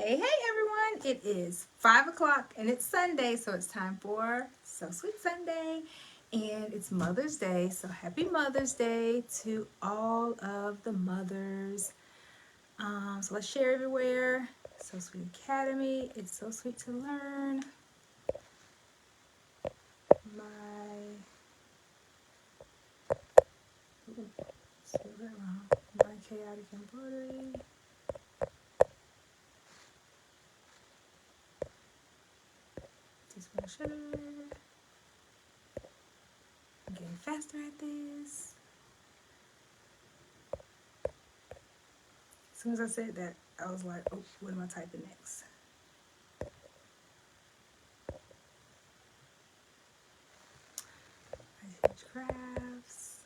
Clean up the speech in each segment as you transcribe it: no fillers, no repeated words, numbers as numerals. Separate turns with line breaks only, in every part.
Hey everyone, it is 5 o'clock and it's Sunday, so it's time for So Sweet Sunday, and it's Mother's Day, so happy Mother's Day to all of the mothers. So let's share everywhere. So Sweet Academy, it's so sweet to learn. My chaotic embroidery. Teaspoon of sugar. I'm getting faster at this. As soon as I said that, I was like, oh, what am I typing next? Crafts.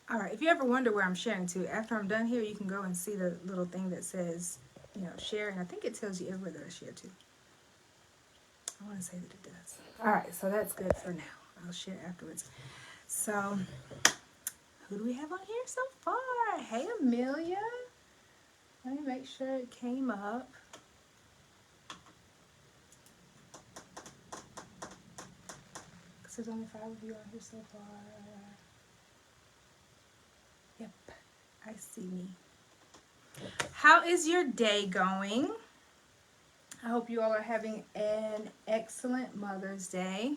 All right, if you ever wonder where I'm sharing to, after I'm done here, you can go and see the little thing that says, share, and I think it tells you everywhere that I share to. I want to say that it does. All right, so that's good for now. I'll share afterwards. So, who do we have on here so far? Hey, Amelia. Let me make sure it came up. Because there's only 5 of you on here so far. Yep, I see me. How is your day going? I hope you all are having an excellent Mother's Day.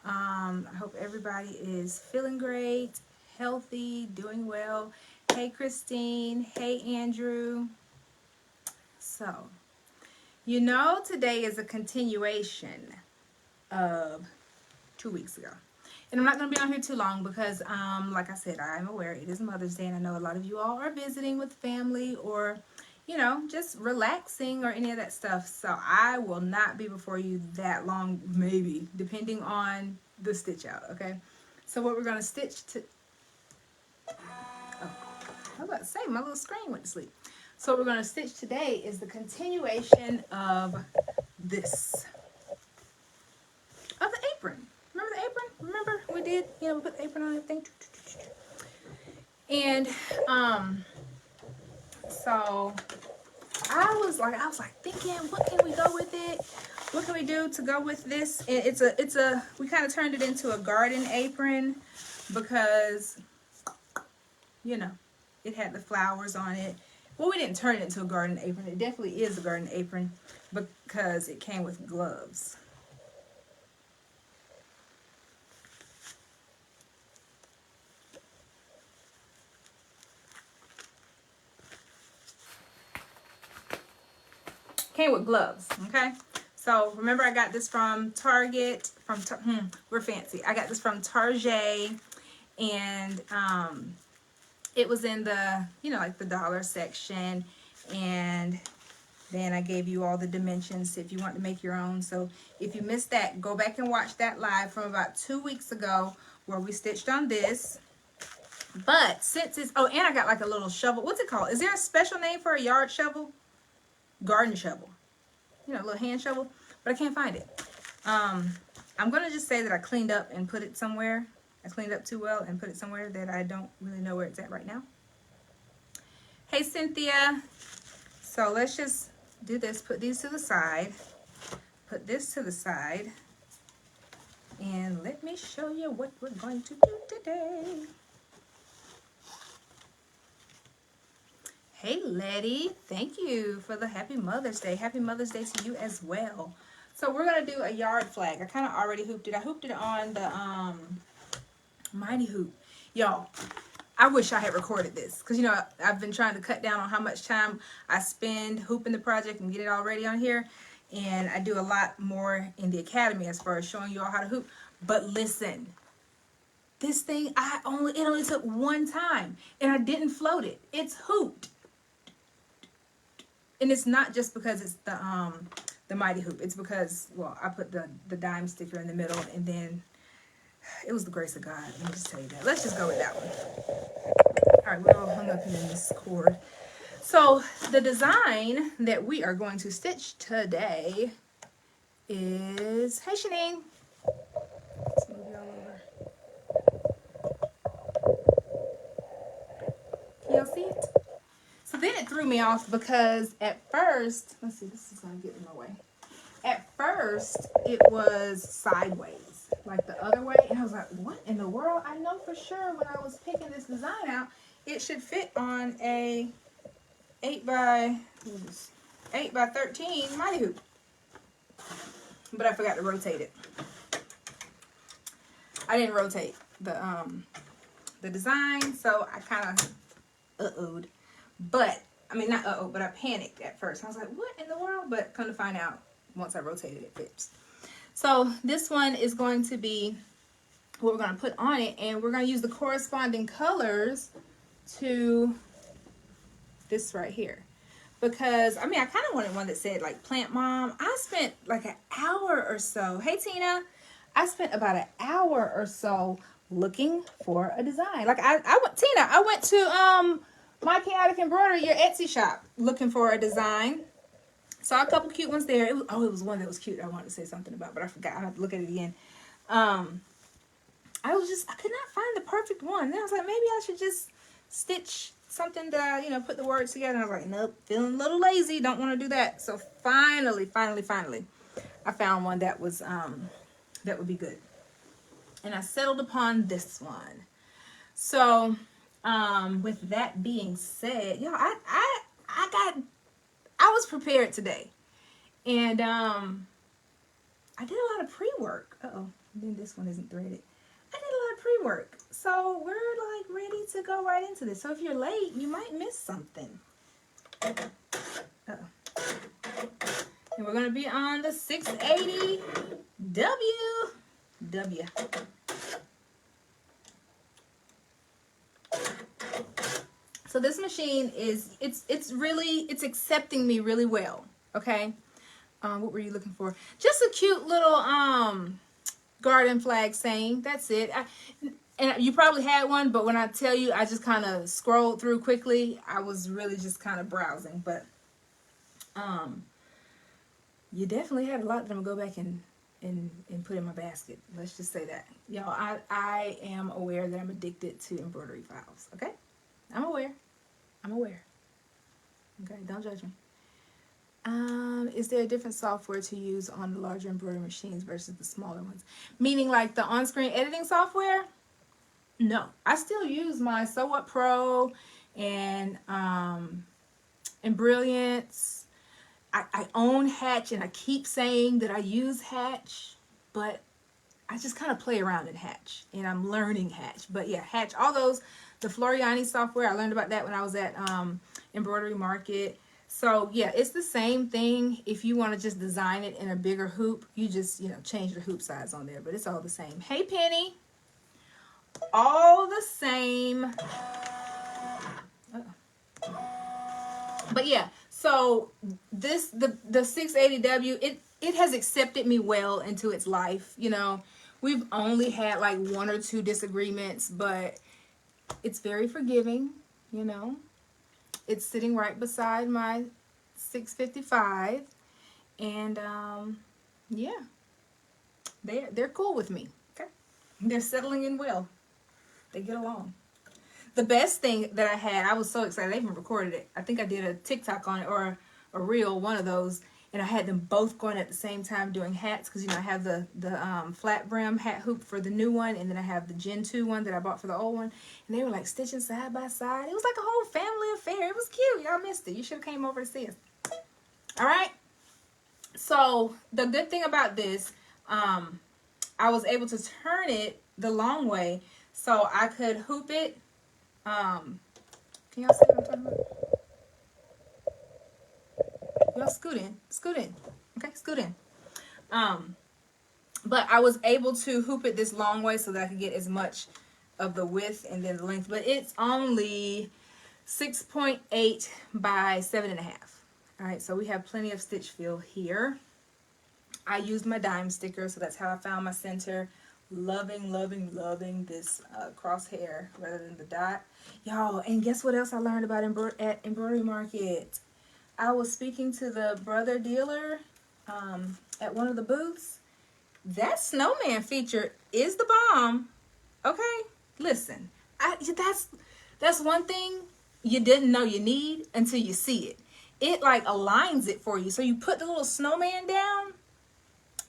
I hope everybody is feeling great, healthy, doing well. Hey, Christine. Hey, Andrew. So, today is a continuation of 2 weeks ago. And I'm not going to be on here too long because, like I said, I'm aware it is Mother's Day, and I know a lot of you all are visiting with family or, just relaxing or any of that stuff. So I will not be before you that long, maybe, depending on the stitch out, okay? So what we're going to stitch to... Oh, I was about to say, my little screen went to sleep. So what we're going to stitch today is the continuation of this. Of the apron. Remember the apron? Remember we did, we put the apron on everything. And so I was like thinking, what can we go with it? What can we do to go with this? And we kind of turned it into a garden apron because it had the flowers on it. Well, we didn't turn it into a garden apron. It definitely is a garden apron because it came with gloves. Came with gloves, okay? So remember, I got this from Target. We're fancy. I got this from Target, and it was in the like the dollar section, and then I gave you all the dimensions if you want to make your own. So if you missed that, go back and watch that live from about 2 weeks ago where we stitched on this. But since it's and I got like a little shovel. What's it called? Is there a special name for a yard shovel? Garden shovel. A little hand shovel, but I can't find it. I'm gonna just say that I cleaned up and put it somewhere. I cleaned up too well and put it somewhere that I don't really know where it's at right now. Hey, Cynthia. So let's just do this. Put these to the side. Put this to the side. And let me show you what we're going to do today. Hey, Letty, thank you for the Happy Mother's Day. Happy Mother's Day to you as well. So we're going to do a yard flag. I kind of already hooped it. I hooped it on the Mighty Hoop. Y'all, I wish I had recorded this because, I've been trying to cut down on how much time I spend hooping the project and get it all ready on here. And I do a lot more in the academy as far as showing you all how to hoop. But listen, this thing, it only took one time and I didn't float it. It's hooped. And it's not just because it's the Mighty Hoop. It's because, well, I put the dime sticker in the middle, and then it was the grace of God. Let me just tell you that. Let's just go with that one. All right, we're all hung up in this cord. So the design that we are going to stitch today is, hey, Shanine. Let's move y'all over. Can y'all see it? So then threw me off because at first, let's see, this is going to get in my way. At first, it was sideways, like the other way. And I was like, what in the world? I know for sure when I was picking this design out, it should fit on a 8 by 13 mighty hoop. But I forgot to rotate it. I didn't rotate the design, so I kind of uh-oh'd. But, I mean, not uh-oh, but I panicked at first. I was like, what in the world? But come to find out, once I rotated it, fits. So this one is going to be what we're going to put on it, and we're going to use the corresponding colors to this right here. Because, I mean, I kind of wanted one that said, like, Plant Mom. I spent, like, an hour or so. Hey, Tina. I spent about an hour or so looking for a design. Like, Tina, I went to My Chaotic Embroidery, your Etsy shop, looking for a design. Saw a couple cute ones there. It was one that was cute I wanted to say something about, but I forgot. I have to look at it again. I could not find the perfect one. Then I was like, maybe I should just stitch something to, you know, put the words together. And I was like, nope, feeling a little lazy. Don't want to do that. So finally, I found one that was, that would be good. And I settled upon this one. So, with that being said, you know, I was prepared today. And, I did a lot of pre-work. Then this one isn't threaded. I did a lot of pre-work. So we're like ready to go right into this. So if you're late, you might miss something. And we're going to be on the 680W. So this machine is, it's accepting me really well. Okay. What were you looking for? Just a cute little, garden flag saying. That's it. And you probably had one, but when I tell you, I just kind of scrolled through quickly. I was really just kind of browsing, but you definitely had a lot that I'm gonna go back and put in my basket. Let's just say that. Y'all, I am aware that I'm addicted to embroidery files. Okay, I'm aware. Okay, don't judge me. Is there a different software to use on the larger embroidery machines versus the smaller ones? Meaning like the on-screen editing software? No, I still use my Sew What Pro and Brilliance. I own Hatch, and I keep saying that I use Hatch, but I just kind of play around in Hatch, and I'm learning Hatch. But yeah, Hatch, all those, the Floriani software, I learned about that when I was at Embroidery Market. So yeah, it's the same thing. If you want to just design it in a bigger hoop, you just, you know, change the hoop size on there, but it's all the same. Hey, Penny. All the same. But yeah, so this, the 680W, it has accepted me well into its life. You know, we've only had like 1 or 2 disagreements, but it's very forgiving, you know. It's sitting right beside my 655, and yeah, they're cool with me. Okay, they're settling in well. They get along. The best thing that I had, I was so excited. I even recorded it. I think I did a TikTok on it, or a reel, one of those, and I had them both going at the same time doing hats, because you know I have the flat brim hat hoop for the new one, and then I have the Gen 2 one that I bought for the old one, and they were like stitching side by side. It was like a whole family affair. It was cute. Y'all missed it. You should have came over to see us. All right. So the good thing about this, I was able to turn it the long way, so I could hoop it. Can y'all see what I'm talking about? Y'all scoot in, okay, scoot in. But I was able to hoop it this long way so that I could get as much of the width and then the length, but it's only 6.8 by 7.5. All right, so we have plenty of stitch fill here. I used my dime sticker, so that's how I found my center. Loving this crosshair rather than the dot. Y'all, and guess what else I learned about at Embroidery Market? I was speaking to the brother dealer at one of the booths. That snowman feature is the bomb. Okay, listen, that's one thing you didn't know you need until you see it. It like aligns it for you. So you put the little snowman down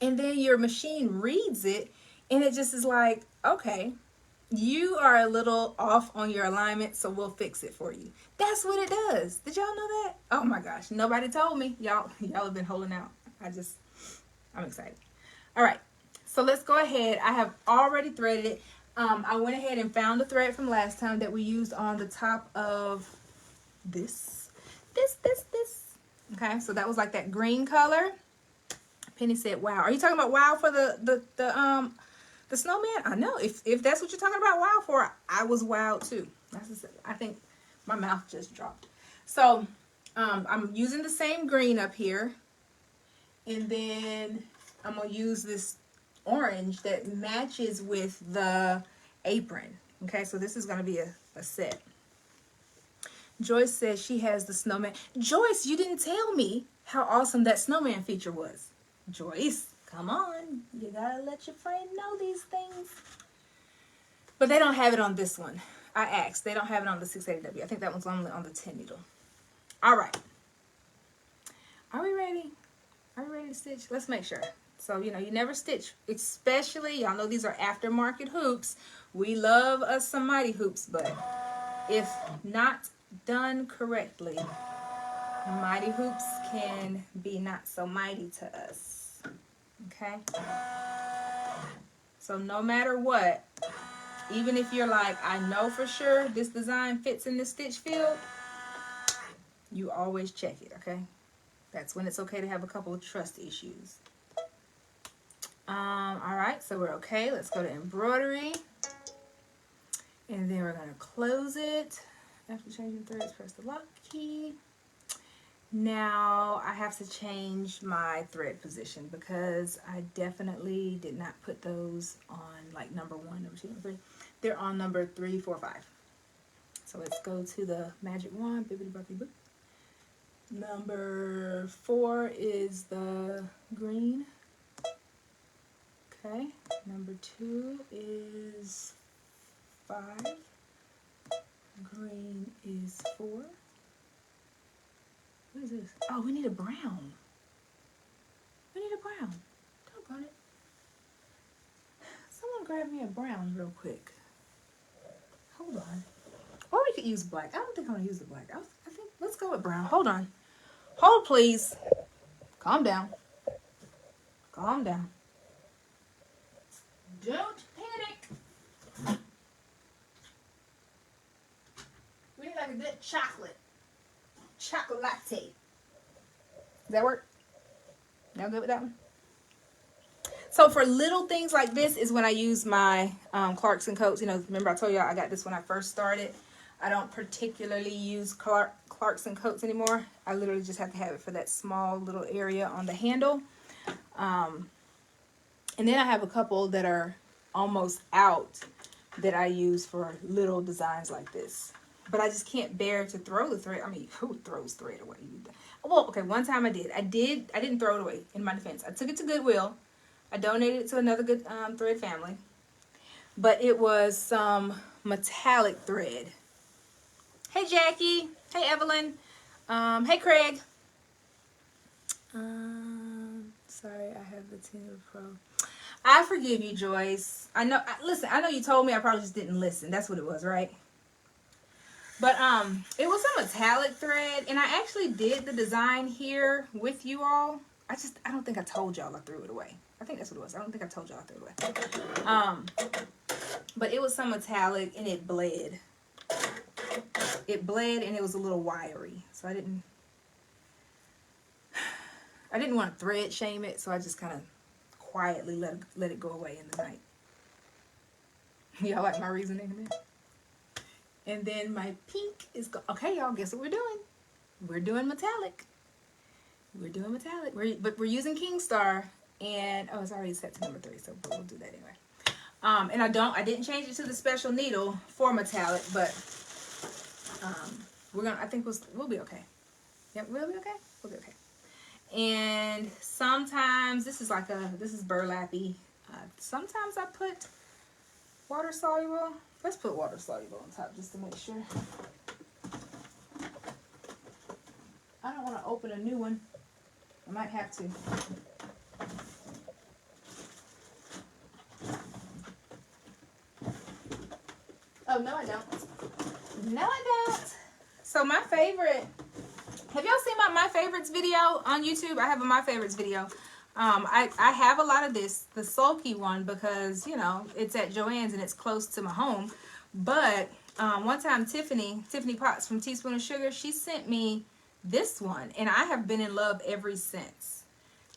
and then your machine reads it and it just is like, okay, you are a little off on your alignment, so we'll fix it for you. That's what it does. Did y'all know that? Oh my gosh, nobody told me. Y'all have been holding out. I'm excited. All right, so let's go ahead. I have already threaded it. I went ahead and found the thread from last time that we used on the top of this. Okay, so that was like that green color. Penny said, wow. Are you talking about wow for the snowman? I know. If that's what you're talking about wow for, I was wowed too. I think my mouth just dropped. So I'm using the same green up here. And then I'm going to use this orange that matches with the apron. Okay, so this is going to be a set. Joyce says she has the snowman. Joyce, you didn't tell me how awesome that snowman feature was. Joyce, come on. You gotta let your friend know these things. But they don't have it on this one. I asked. They don't have it on the 680W. I think that one's only on the 10 needle. All right. Are we ready? Are we ready to stitch? Let's make sure. So, you never stitch, especially, y'all know these are aftermarket hoops. We love us some mighty hoops, but if not done correctly, mighty hoops can be not so mighty to us. Okay? So no matter what, even if you're like, I know for sure this design fits in this stitch field, you always check it, okay? That's when it's okay to have a couple of trust issues. All right, so we're okay. Let's go to embroidery. And then we're going to close it. After changing threads, press the lock key. Now I have to change my thread position because I definitely did not put those on like number 1, number 2, number 3. They're on number 3, 4, 5. So let's go to the magic wand. Bibbidi boppity boop. Number 4 is the green. Okay. Number 2 is 5. Green is 4. What is this? Oh, we need a brown. We need a brown. Doggone it. Someone grab me a brown real quick. Hold on. Or we could use black. I don't think I'm going to use the black. I think, let's go with brown. Hold on. Hold, please. Calm down. Calm down. Don't panic. We need like a good chocolate latte. Does that work? Y'all good with that one? So for little things like this is when I use my Clarks and Coats. Remember I told y'all I got this when I first started. I don't particularly use Clarks and Coats anymore. I literally just have to have it for that small little area on the handle. And then I have a couple that are almost out that I use for little designs like this. But I just can't bear to throw the thread. I mean, who throws thread away? Well, okay, one time I did. I didn't throw it away, in my defense. I took it to Goodwill. I donated it to another good thread family. But it was some metallic thread. Hey, Jackie. Hey, Evelyn. Hey, Craig. Sorry, I have the 10 Pro. I forgive you, Joyce. I know. Listen, I know you told me. I probably just didn't listen. That's what it was, right? But it was some metallic thread, and I actually did the design here with you all. I don't think I told y'all I threw it away. I think that's what it was. I don't think I told y'all I threw it away. But it was some metallic, and it bled. It bled, and it was a little wiry, so I didn't want to thread shame it, so I just kind of quietly let it go away in the night. Y'all like my reasoning there? And then my pink is okay, y'all. Guess what we're doing? We're doing metallic. We're doing metallic. But we're using Kingstar, and it's already set to number 3, so we'll do that anyway. And I didn't change it to the special needle for metallic, but I think we'll be okay. Yep, we'll be okay. We'll be okay. And sometimes this is burlappy. Sometimes I put water soluble. Let's put water soluble on top just to make sure. I don't want to open a new one. I might have to. Oh, no I don't. No I don't. So my favorite, have y'all seen my favorites video on YouTube? I have a my favorites video. I have a lot of this, the sulky one, because, you know, it's at Joann's and it's close to my home. But one time Tiffany Potts from Teaspoon of Sugar, she sent me this one, and I have been in love ever since.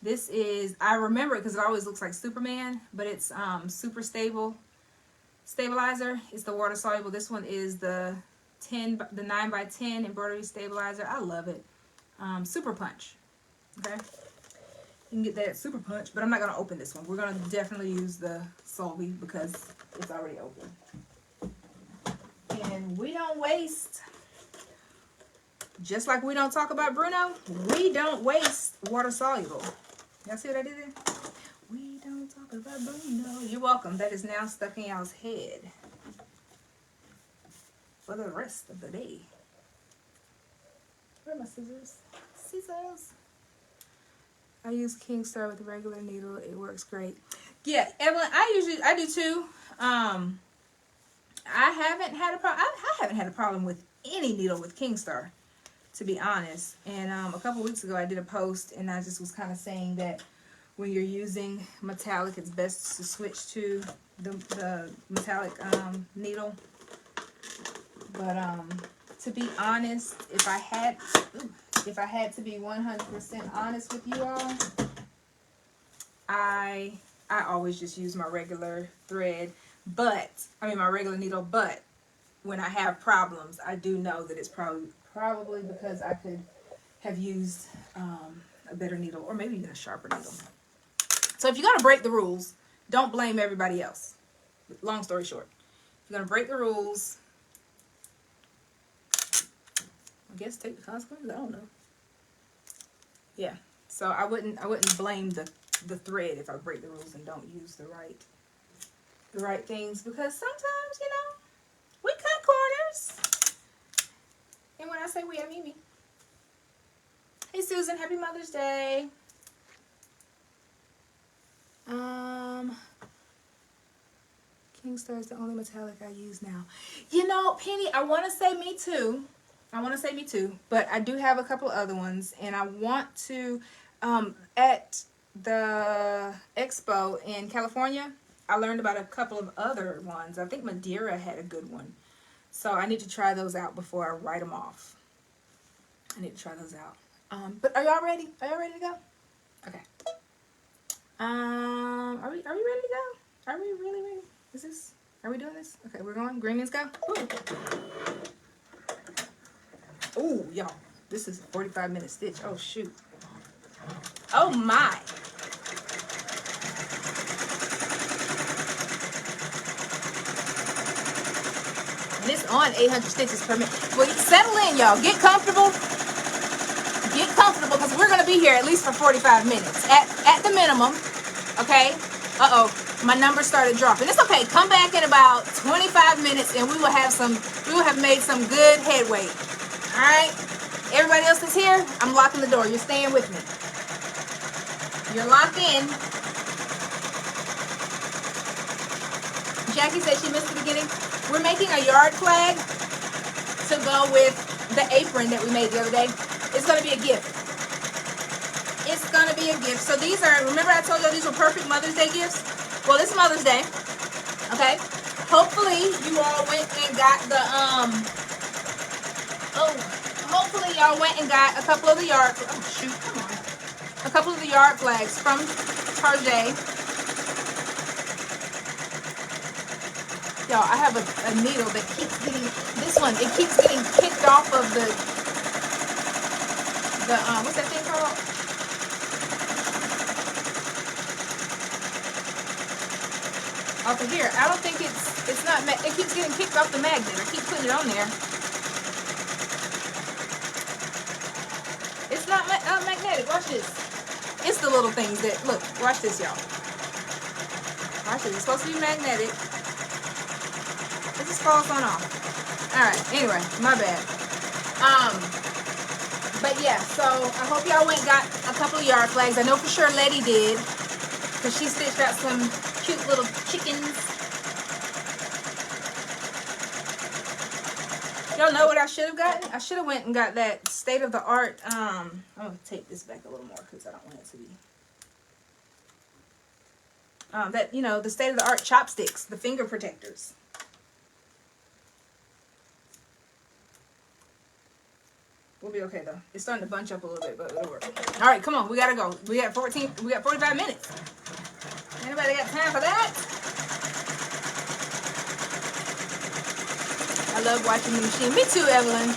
This is, I remember it because it always looks like Superman, but it's super stabilizer. It's the water soluble. This one is the 9x10 embroidery stabilizer. I love it. Super Punch. Okay, you can get that at Super Punch, but I'm not gonna open this one. We're gonna definitely use the Solvay because it's already open. And we don't waste, just like we don't talk about Bruno, we don't waste water soluble. Y'all see what I did there? We don't talk about Bruno. You're welcome. That is now stuck in y'all's head for the rest of the day. Where are my scissors? Scissors. I use Kingstar with a regular needle. It works great. Yeah, Evelyn, I do too. I haven't had a problem. I haven't had a problem with any needle with Kingstar, to be honest. And a couple weeks ago, I did a post, and I just was kind of saying that when you're using metallic, it's best to switch to the metallic needle. But to be honest, if I had to be 100% honest with you all, I always just use my regular thread. But I mean my regular needle. But when I have problems, I do know that it's probably because I could have used a better needle, or maybe even a sharper needle. So if you're gonna break the rules, don't blame everybody else. Long story short, if you're gonna break the rules, I guess take the consequences. I don't know. Yeah. So I wouldn't blame the thread if I break the rules and don't use the right things, because sometimes, you know, we cut corners. And when I say we, I mean me. Hey Susan, happy Mother's Day. Kingstar is the only metallic I use now. You know, Penny, I want to say me too. But I do have a couple other ones, and I want to, at the expo in California, I learned about a couple of other ones. I think Madeira had a good one. So I need to try those out before I write them off. I need to try those out. But are y'all ready? Are y'all ready to go? Okay. Are we ready to go? Are we really ready? Are we doing this? Okay, we're going. Green means go. Ooh, y'all. This is a 45-minute stitch. Oh, shoot. Oh, my. And it's on 800 stitches per minute. Well, settle in, y'all. Get comfortable. Get comfortable, because we're going to be here at least for 45 minutes. At the minimum. Okay? Uh-oh. My number started dropping. It's okay. Come back in about 25 minutes and we will have made some good headway. All right? Everybody else is here. I'm locking the door. You're staying with me. You're locked in. Jackie said she missed the beginning. We're making a yard flag to go with the apron that we made the other day. It's going to be a gift. It's going to be a gift. So these are, remember I told you these were perfect Mother's Day gifts? Well, it's Mother's Day. Okay? Hopefully you all went and got the, hopefully y'all went and got a couple of the yard, oh shoot, come on. A couple of the yard flags from Target. Y'all, I have a needle that keeps getting, this one, it keeps getting kicked off of the what's that thing called? Off of here. I don't think it's not, it keeps getting kicked off the magnet. I keep putting it on there. It's not magnetic. Watch this. It's the little things that, look, watch this, y'all. Watch this. It's supposed to be magnetic. It just falls on off. Alright, anyway, my bad. But yeah, so I hope y'all went and got a couple of yard flags. I know for sure Letty did, because she stitched out some cute little chickens. Y'all know what I should have gotten? I should have went and got that state-of-the-art, I'm going to take this back a little more because I don't want it to be, that, you know, the state-of-the-art chopsticks, the finger protectors. We'll be okay though. It's starting to bunch up a little bit, but it'll work. All right, come on, we gotta go. We got 45 minutes. Anybody got time for that? I love watching the machine. Me too, Evelyn.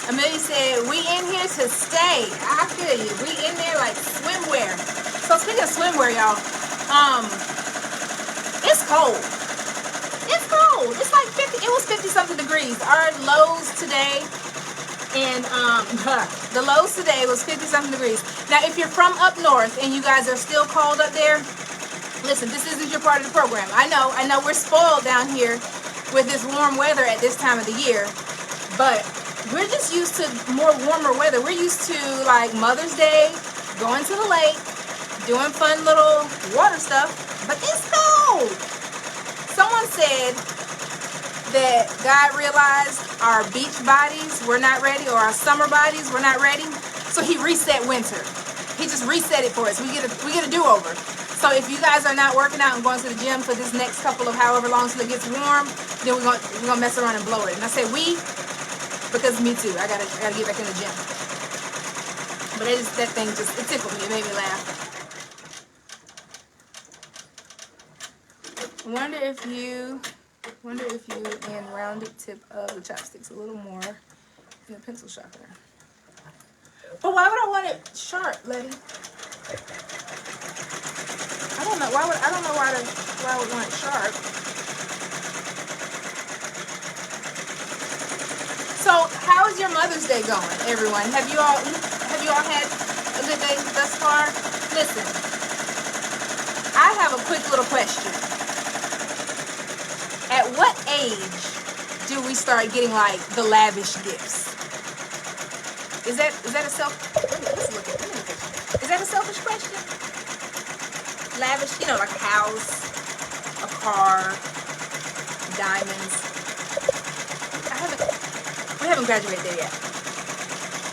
Amelia said, we in here to stay. I feel you. We in there like swimwear. So speaking of swimwear, y'all, it's cold. It's cold. It's like 50, it was 50 something degrees. Our lows today, and the lows today was 50 something degrees. Now, if you're from up north and you guys are still cold up there, listen, this isn't your part of the program. I know we're spoiled down here with this warm weather at this time of the year, but we're just used to more warmer weather. We're used to like Mother's Day, going to the lake, doing fun little water stuff, but it's cold. Someone said that God realized our beach bodies were not ready, or our summer bodies were not ready, so he reset winter. He just reset it for us. We get a do-over. So if you guys are not working out and going to the gym for this next couple of however long till it gets warm, then we're gonna mess around and blow it. And I say we, because me too. I gotta get back in the gym. But that thing just, it tickled me. It made me laugh. Wonder if you and rounded tip of the chopsticks a little more in the pencil sharpener. But why would I want it sharp, Letty? I don't know. I don't know why I would want it sharp. So, how is your Mother's Day going, everyone? Have you all had a good day thus far? Listen, I have a quick little question. At what age do we start getting like the lavish gifts? Is that a is that a selfish question? Lavish, you know, like a house, a car, diamonds. We haven't graduated there yet.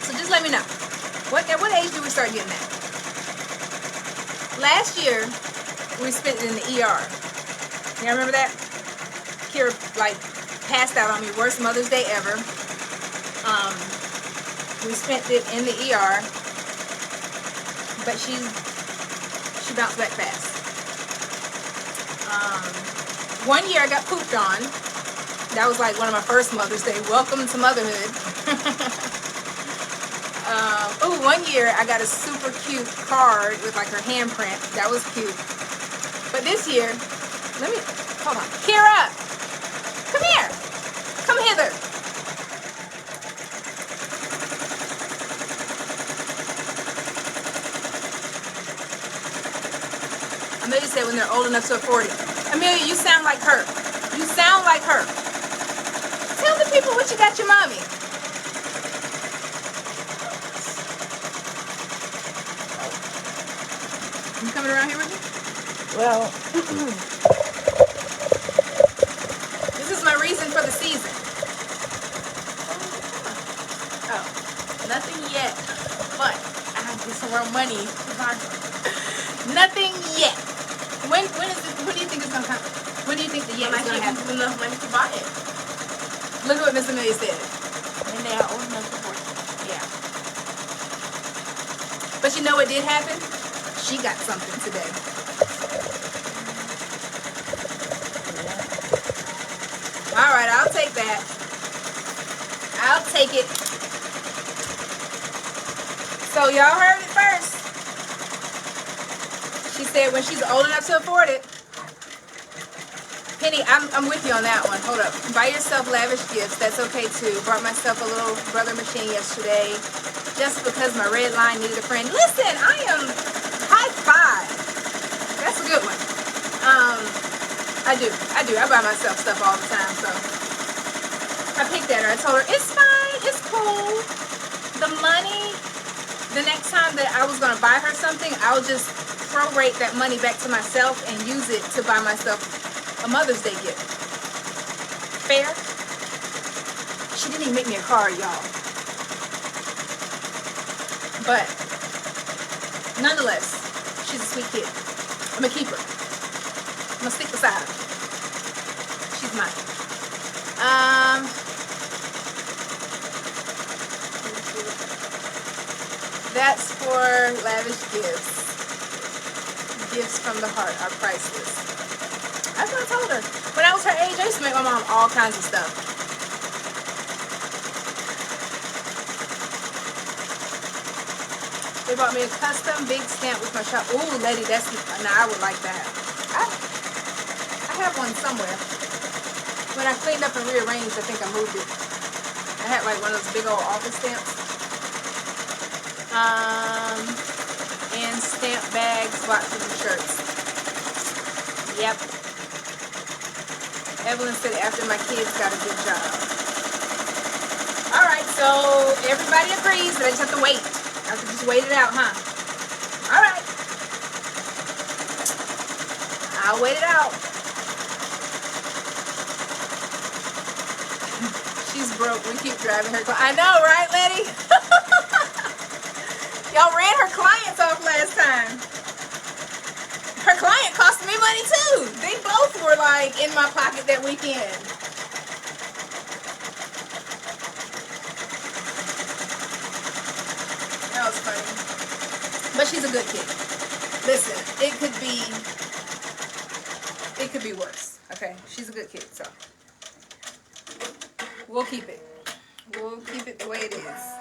So just let me know. At what age do we start getting that? Last year, we spent it in the ER. You remember that? Kira like passed out on me, worst Mother's Day ever. We spent it in the ER, but she bounced back fast. 1 year I got pooped on. That was like one of my first Mother's Day. Welcome to motherhood. 1 year I got a super cute card with like her handprint. That was cute. But this year, hold on. Kira! Come here! Come hither! Amelia said when they're old enough to afford it. Amelia, you sound like her. You sound like her. Tell the people what you got your mommy. You coming around here with me?
Well,
this is my reason for the season. Oh, nothing yet, but I have to get some more money. Nothing yet. When do you think it's gonna come? When do you think the yet is gonna happen?
Enough money to buy it.
Look at what Miss Amelia said.
And they are old enough to afford it.
Yeah. But you know what did happen? She got something today. All right, I'll take that. I'll take it. So y'all heard it first. She said when she's old enough to afford it. Penny, I'm with you on that one. Hold up. Buy yourself lavish gifts. That's okay too. Bought myself a little brother machine yesterday just because my red line needed a friend. Listen, I am high five. That's a good one. I do. I buy myself stuff all the time, so I picked at her. I told her, it's fine, it's cool. the money, the next time that I was going to buy her something, I'll just prorate that money back to myself and use it to buy myself a Mother's Day gift. Fair? She didn't even make me a card, y'all. But nonetheless, she's a sweet kid. I'm going to keep her. I'm going to stick beside her. She's mine. That's for lavish gifts. Gifts from the heart are priceless. That's what I told her. When I was her age, I used to make my mom all kinds of stuff. They bought me a custom big stamp with my shop. Ooh, lady, that's, nah, I would like that. I have one somewhere. When I cleaned up and rearranged, I think I moved it. I had like one of those big old office stamps. And stamp bags, boxes, and shirts. Yep. Evelyn said after my kids got a good job. Alright, so everybody agrees that I just have to wait. I have to just wait it out, huh? Alright. I'll wait it out. She's broke. We keep driving her car. I know, right, Letty? Y'all ran her clients off last time. Her client cost me money too. They both were like in my pocket that weekend. That was funny. But she's a good kid. Listen, it could be worse. Okay, she's a good kid, so we'll keep it. We'll keep it the way it is.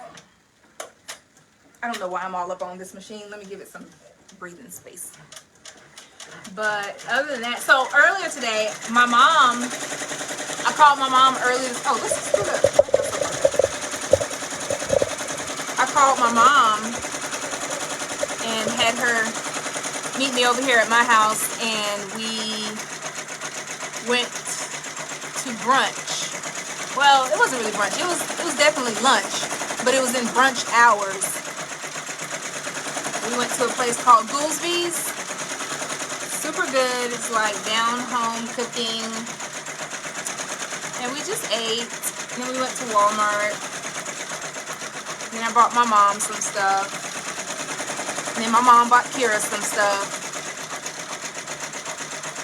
I don't know why I'm all up on this machine. Let me give it some breathing space. But other than that, so earlier today, my mom, I called my mom earlier. Oh, let's do that. I called my mom and had her meet me over here at my house, and we went to brunch. Well, it wasn't really brunch. It was definitely lunch, but it was in brunch hours. We went to a place called Goolsby's. Super good. It's like down home cooking. And we just ate. And then we went to Walmart. And then I bought my mom some stuff. And then my mom bought Kira some stuff.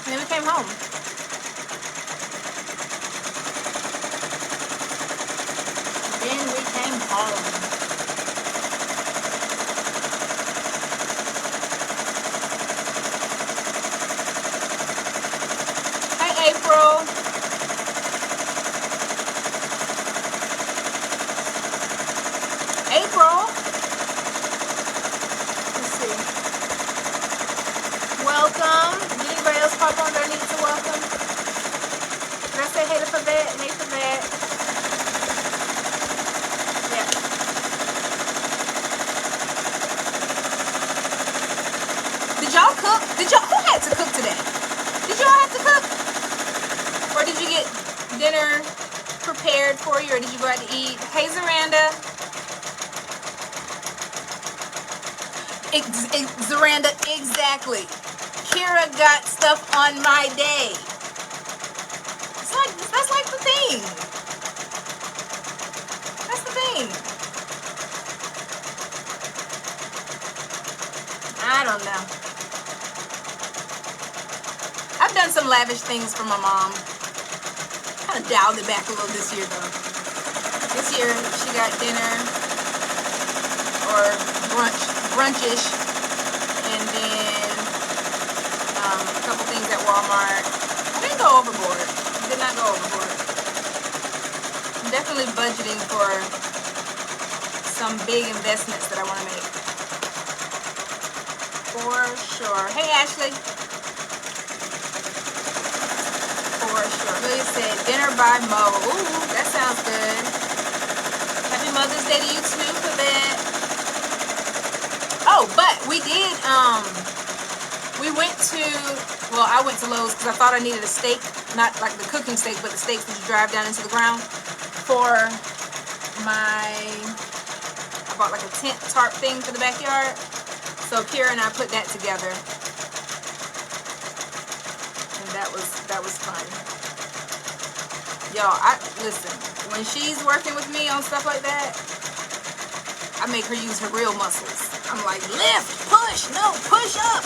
And then we came home. Then we came home. April. Let's see. Welcome. Did anybody else pop on there need to welcome? Did I say hey to Favette? Hey Favette. Yeah. Did y'all cook? Who had to cook today? Did y'all have to cook? Or did you get dinner prepared for you, or did you go out to eat? Hey, Zaranda. Zaranda, exactly. Kira got stuff on my day. That's like the thing. That's the thing. I don't know. I've done some lavish things for my mom. Kind of dialed it back a little this year though. This year she got dinner or brunchish, and then a couple things at Walmart. I didn't go overboard. I did not go overboard. I'm definitely budgeting for some big investments that I want to make. For sure. Hey Ashley. For sure. Julia said dinner by Mo. Ooh, that sounds good. Happy Mother's Day to you too for that. Oh, but we did, we went to, well, I went to Lowe's because I thought I needed a steak. Not like the cooking steak, but the steaks that you drive down into the ground for my bought like a tent tarp thing for the backyard. So Kira and I put that together. And that was fun. Y'all, listen, when she's working with me on stuff like that, I make her use her real muscles. I'm like, lift, push, no, push up.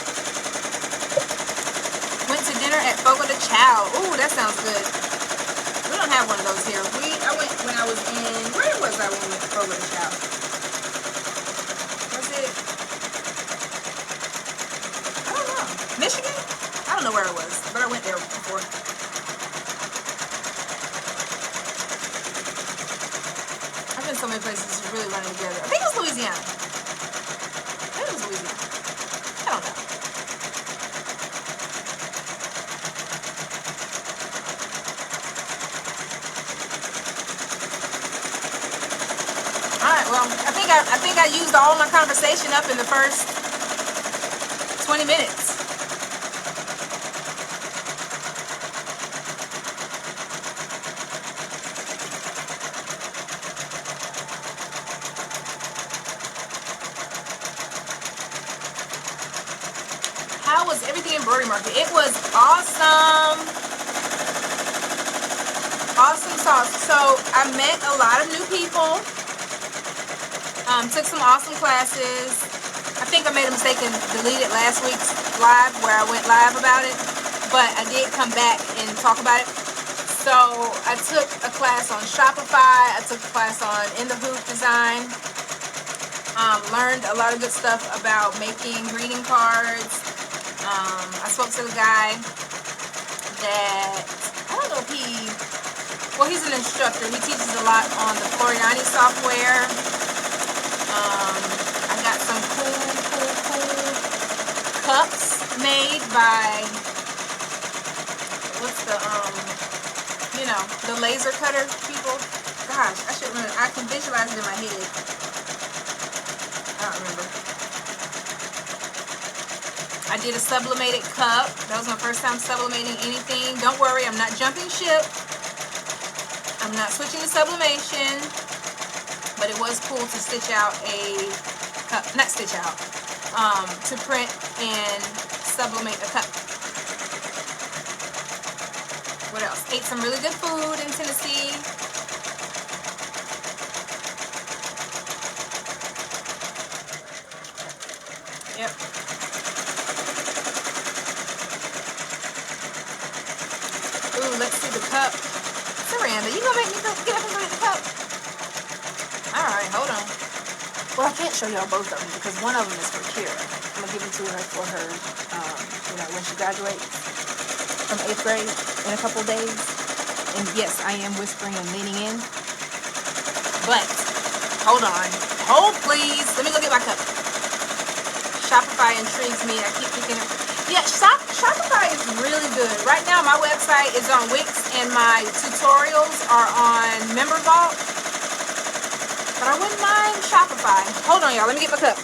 Went to dinner at Fogo de Chao. Ooh, that sounds good. We don't have one of those here. I went when I was in, where was I when we went to Fogo de Chao? Was it, I don't know, Michigan? I don't know where it was, but I went there before. I've been so many places just really running together. I think it was Louisiana. I don't know. Alright, well, I think I used all my conversation up in the first 20 minutes. How was everything embroidery market? It was awesome. Awesome sauce. So I met a lot of new people. Took some awesome classes. I think I made a mistake and deleted last week's live where I went live about it. But I did come back and talk about it. So I took a class on Shopify. I took a class on in the hoop design. Learned a lot of good stuff about making greeting cards. I spoke to the guy that, I don't know if he's an instructor. He teaches a lot on the Floriani software. I got some cool cups made by, what's the, the laser cutter people. Gosh, I should remember. I can visualize it in my head. I don't remember. I did a sublimated cup. That was my first time sublimating anything. Don't worry, I'm not jumping ship. I'm not switching to sublimation. But it was cool to stitch out a cup, not stitch out, to print and sublimate a cup. What else? Ate some really good food in Tennessee. Yep. Ooh, let's see the cup. Saranda, you gonna make me get up and look at the cup? Alright, hold on. Well, I can't show y'all both of them because one of them is for Kira. I'm gonna give it to her for her, when she graduates from 8th grade in a couple days. And yes, I am whispering and leaning in. But, hold on. Hold, please. Let me go get my cup. Shopify intrigues me. I keep thinking of, yeah, Shopify is really good. Right now, my website is on Wix and my tutorials are on MemberVault. But I wouldn't mind Shopify. Hold on, y'all. Let me get my cup.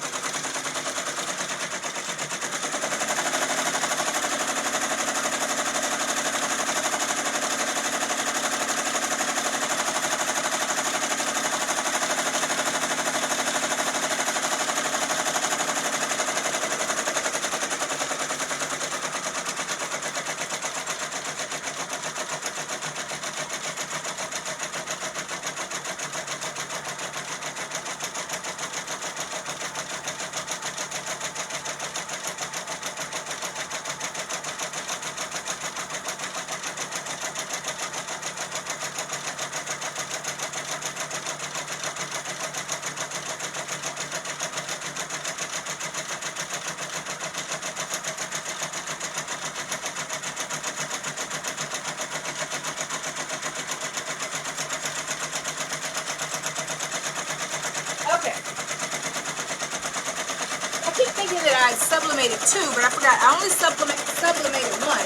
I sublimated 2, but I forgot. I only sublimated 1.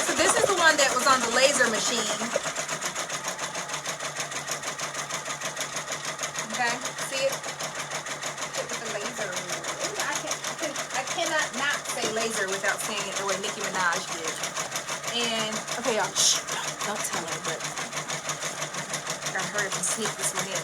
So this is the one that was on the laser machine. Okay, see it? Hit with the laser. Ooh, I cannot not say laser without saying it the way Nicki Minaj did. And okay, y'all, shh, don't tell her, but I got her to sneak this one in.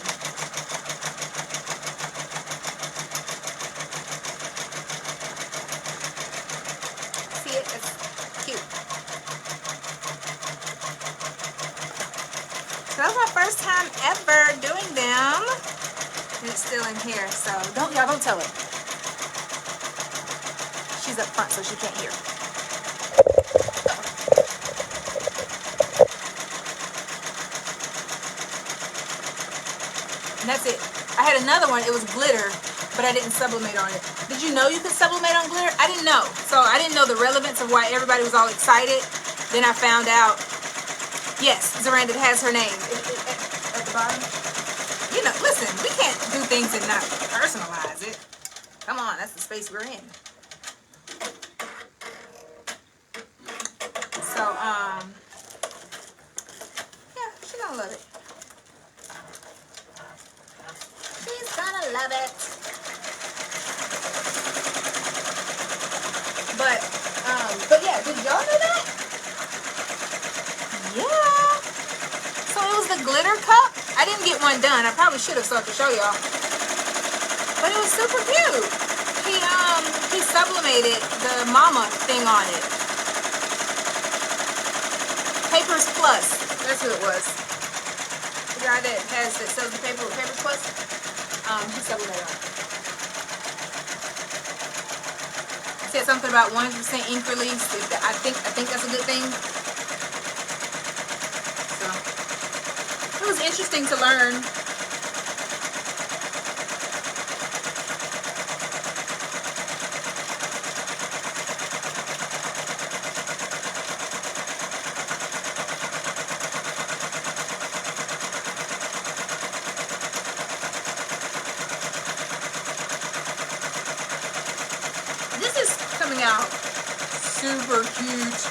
that was my first time ever doing them. And it's still in here, so y'all don't tell her. She's up front, so she can't hear. And that's it. I had another one. It was glitter, but I didn't sublimate on it. Did you know you could sublimate on glitter? I didn't know. So I didn't know the relevance of why everybody was all excited. Then I found out, yes, Zaranda has her name at the bottom. You know, listen, we can't do things and not personalize it. Come on, that's the space we're in. So, yeah, she's gonna love it. She's gonna love it. But yeah, did y'all know that? Yeah. So it was the glitter cup. I didn't get one done. I probably should have, so I could show y'all. But it was super cute. He sublimated the mama thing on it. Papers Plus. That's who it was. The guy that sells the paper with Papers Plus. He sublimated on it. Said something about 100% ink release. I think that's a good thing. So it was interesting to learn. Out super cute,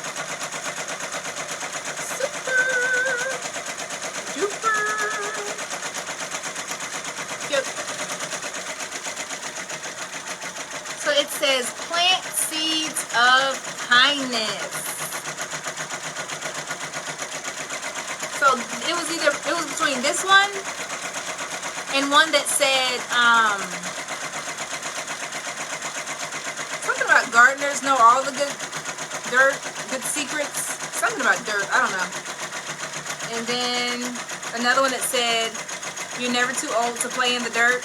super duper cute. So it says plant seeds of kindness. So it was between this one and one that said about gardeners know all the good secrets. Something about dirt, I don't know. And then another one that said, you're never too old to play in the dirt.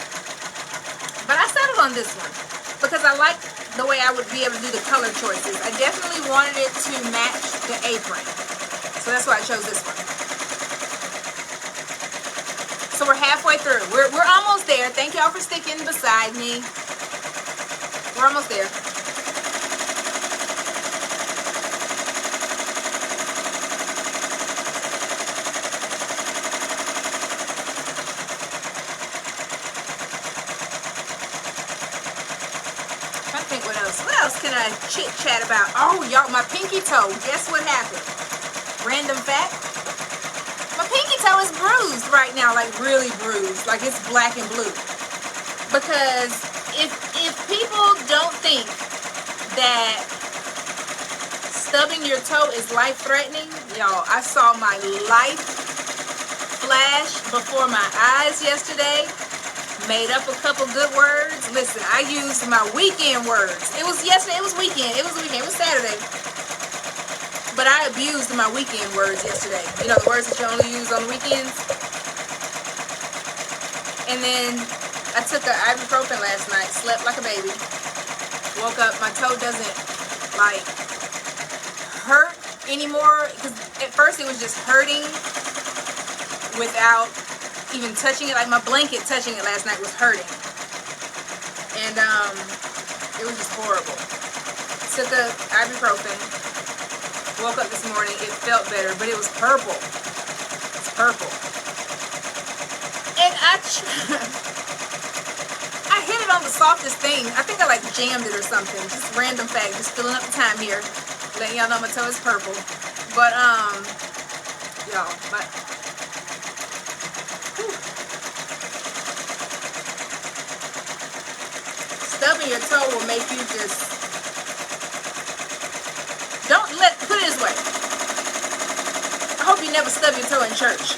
But I settled on this one because I like the way I would be able to do the color choices. I definitely wanted it to match the apron. So that's why I chose this one. So we're halfway through. We're almost there. Thank y'all for sticking beside me. We're almost there. What else can I chit chat about? Oh, y'all, my pinky toe. Guess what happened? Random fact. My pinky toe is bruised right now, like really bruised. Like it's black and blue. Because if people don't think that stubbing your toe is life-threatening, y'all, I saw my life flash before my eyes yesterday. Made up a couple good words. Listen, I used my weekend words. It was yesterday. It was weekend. It was the weekend. It was Saturday. But I abused my weekend words yesterday. You know, the words that you only use on the weekends. And then I took an ibuprofen last night. Slept like a baby. Woke up. My toe doesn't, like, hurt anymore. Because at first it was just hurting without even touching it. Like my blanket touching it last night was hurting, and it was just horrible. Took a ibuprofen, woke up this morning, it felt better, but it was purple. It's purple. And I hit it on the softest thing. I think I like jammed it or something. Just random fact, just filling up the time here, letting y'all know my toe is purple. But y'all, stubbing your toe will make you just put it this way. I hope you never stub your toe in church.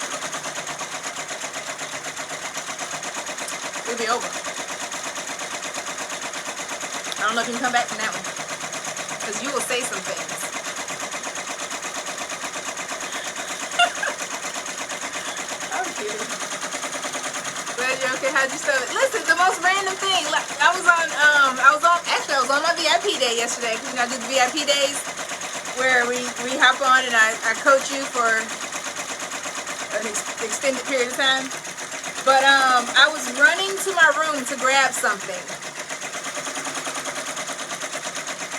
It'll be over. I don't know if you can come back from that one, because you will say some things. Glad you're okay. How'd you stomach? Listen, the most random thing. Like, I was on my VIP day yesterday. Cause I do the VIP days where we hop on and I coach you for an extended period of time. But I was running to my room to grab something,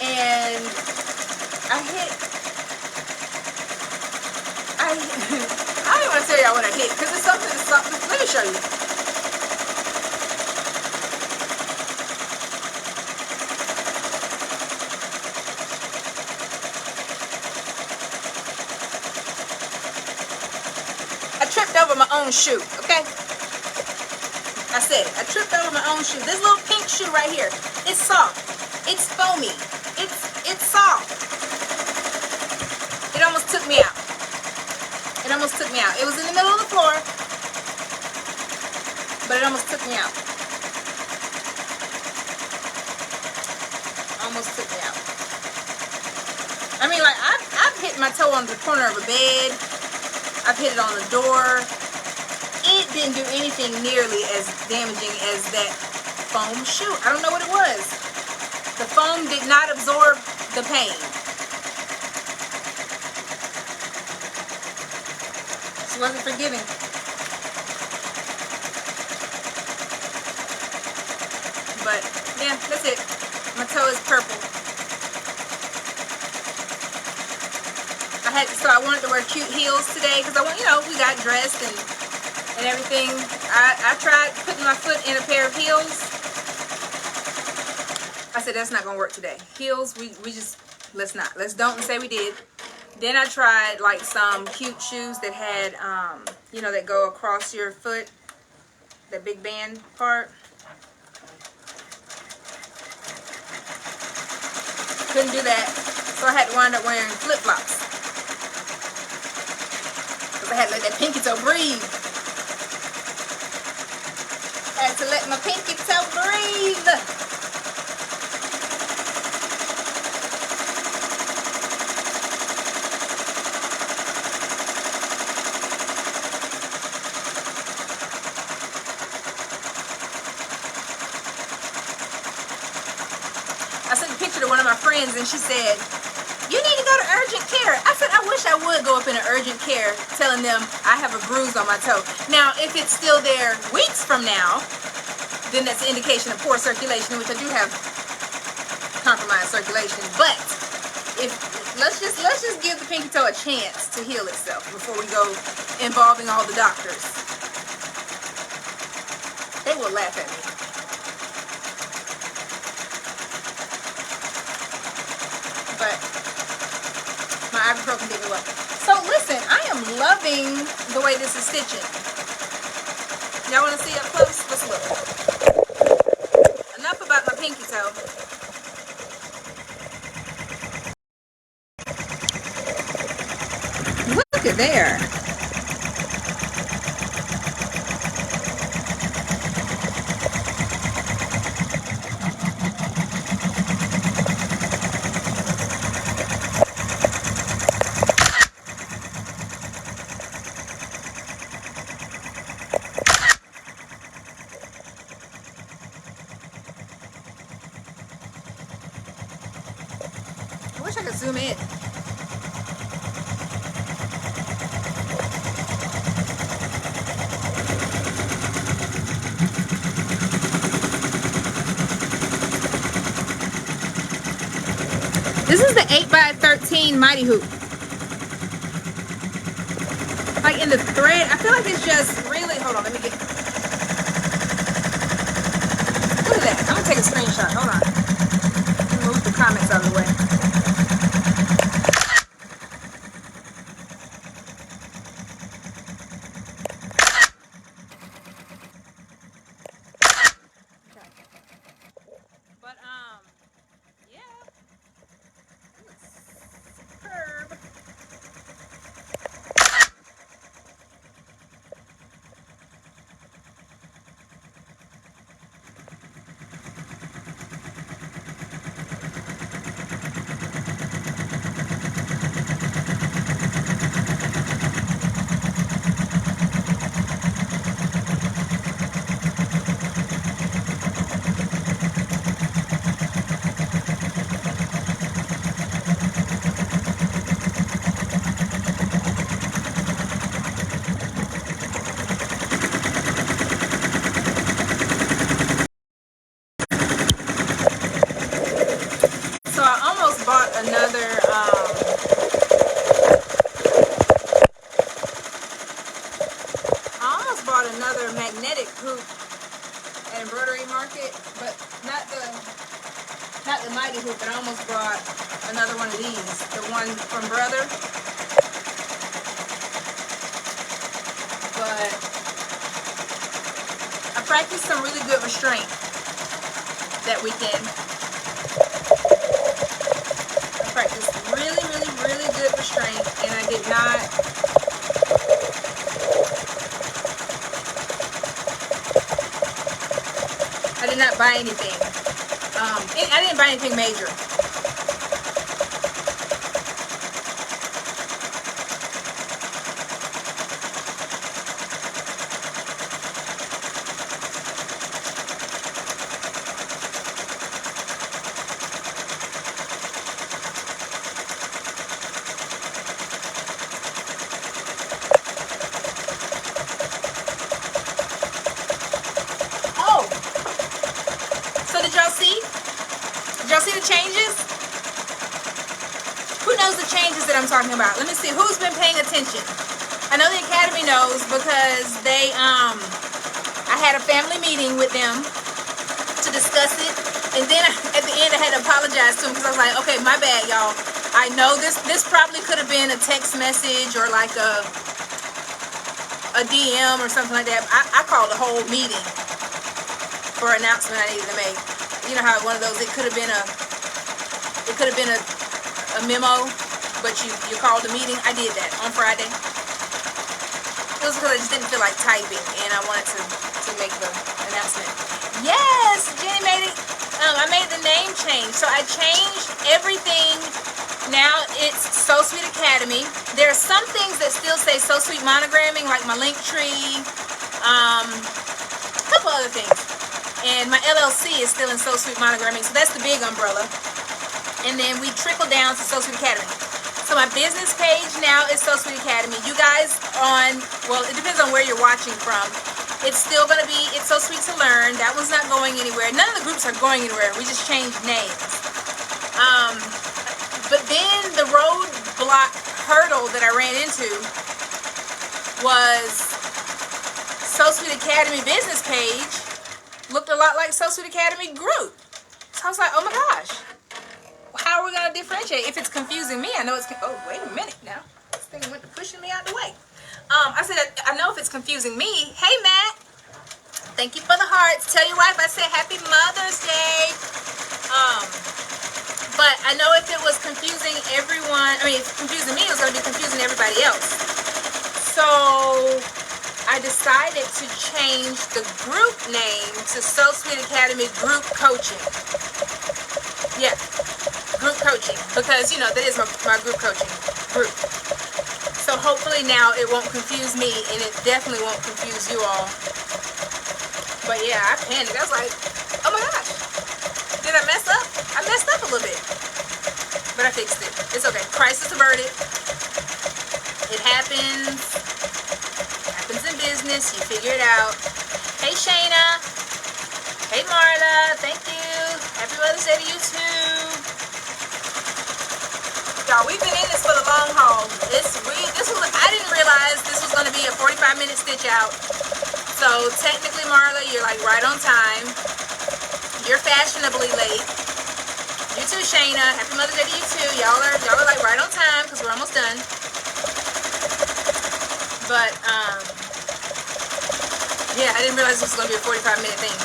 and I I don't want to tell y'all what I hit because it's something. Let me show you. I tripped over my own shoe, okay? I said it. I tripped over my own shoe. This little pink shoe right here. It's soft. It's foamy. It's soft. It almost took me out. It almost took me out. It was in the middle of the floor, but it almost took me out. Almost took me out. I mean, like, I've hit my toe on the corner of a bed. I've hit it on the door. It didn't do anything nearly as damaging as that foam shoe. I don't know what it was. The foam did not absorb the pain. She wasn't forgiving. But yeah, that's it. My toe is purple. So I wanted to wear cute heels today because we got dressed and everything. I tried putting my foot in a pair of heels. I said that's not gonna work today. Heels, we just let's don't say we did. Then I tried like some cute shoes that had that go across your foot, that big band part. Couldn't do that, so I had to wind up wearing flip-flops. I had to let that pinky toe breathe. I had to let my pinky toe breathe. I sent a picture to one of my friends and she said, "You need to go to urgent care." I said, I wish I would go up in an urgent care telling them I have a bruise on my toe. Now, if it's still there weeks from now, then that's an indication of poor circulation, which I do have compromised circulation. But let's just give the pinky toe a chance to heal itself before we go involving all the doctors. They will laugh at me. But my ibuprofen didn't work. So listen, I am loving the way this is stitching. Y'all want to see up close? Let's look. Enough about my pinky toe. Look at there. I wish I could zoom in. This is the 8x13 Mighty Hoop. Like in the thread, I feel like it's just really, hold on, let me get, look at that. I'm gonna take a screenshot, hold on. Let me move the comments out of the way. But yeah, superb. another, I almost bought another magnetic hoop at Embroidery Market, but not the Mighty Hoop, but I almost bought another one of these, the one from Brother. But I practiced some really good restraint that weekend. I practiced really, really, really good restraint, and I did not buy anything. I didn't buy anything major. Changes? Who knows the changes that I'm talking about? Let me see. Who's been paying attention? I know the Academy knows because they, I had a family meeting with them to discuss it. And then at the end, I had to apologize to them because I was like, okay, my bad, y'all. I know this probably could have been a text message or like a DM or something like that. I called a whole meeting for an announcement I needed to make. You know how one of those, it could have been a memo, but you called a meeting. I did that on Friday. It was because I just didn't feel like typing, and I wanted to make the announcement. Yes, Jenny made it. I made the name change, so I changed everything. Now it's So Sweet Academy. There are some things that still say So Sweet monogramming, like my link tree, a couple other things. And my LLC is still in So Sweet monogramming, so that's the big umbrella. And then we trickle down to So Sweet Academy. So my business page now is So Sweet Academy. You guys well, it depends on where you're watching from. It's still going to be It's So Sweet to Learn. That one's not going anywhere. None of the groups are going anywhere. We just changed names. But then the roadblock hurdle that I ran into was So Sweet Academy business page looked a lot like So Sweet Academy group. So I was like, oh my gosh. How are we going to differentiate? If it's confusing me, I know it's... Oh, wait a minute now. This thing went to pushing me out the way. I said, I know if it's confusing me. Hey, Matt. Thank you for the hearts. Tell your wife I said Happy Mother's Day. But I know if it was confusing everyone... I mean, if it's confusing me, it was going to be confusing everybody else. So I decided to change the group name to So Sweet Academy Group Coaching. Yeah. Group coaching, because you know that is my group coaching group. So hopefully now it won't confuse me, and it definitely won't confuse you all. But yeah, I panicked. I was like, oh my gosh, did I mess up? I messed up a little bit, but I fixed it. It's okay. Crisis averted. It happens in business. You figure it out. Hey Shayna. Hey Marla. Thank you. Happy Mother's Day to you too. Y'all, we've been in this for the long haul. I didn't realize this was going to be a 45-minute stitch out. So technically, Marla, you're like right on time. You're fashionably late. You too, Shayna. Happy Mother's Day to you too. Y'all are like right on time because we're almost done. But yeah, I didn't realize this was going to be a 45-minute thing.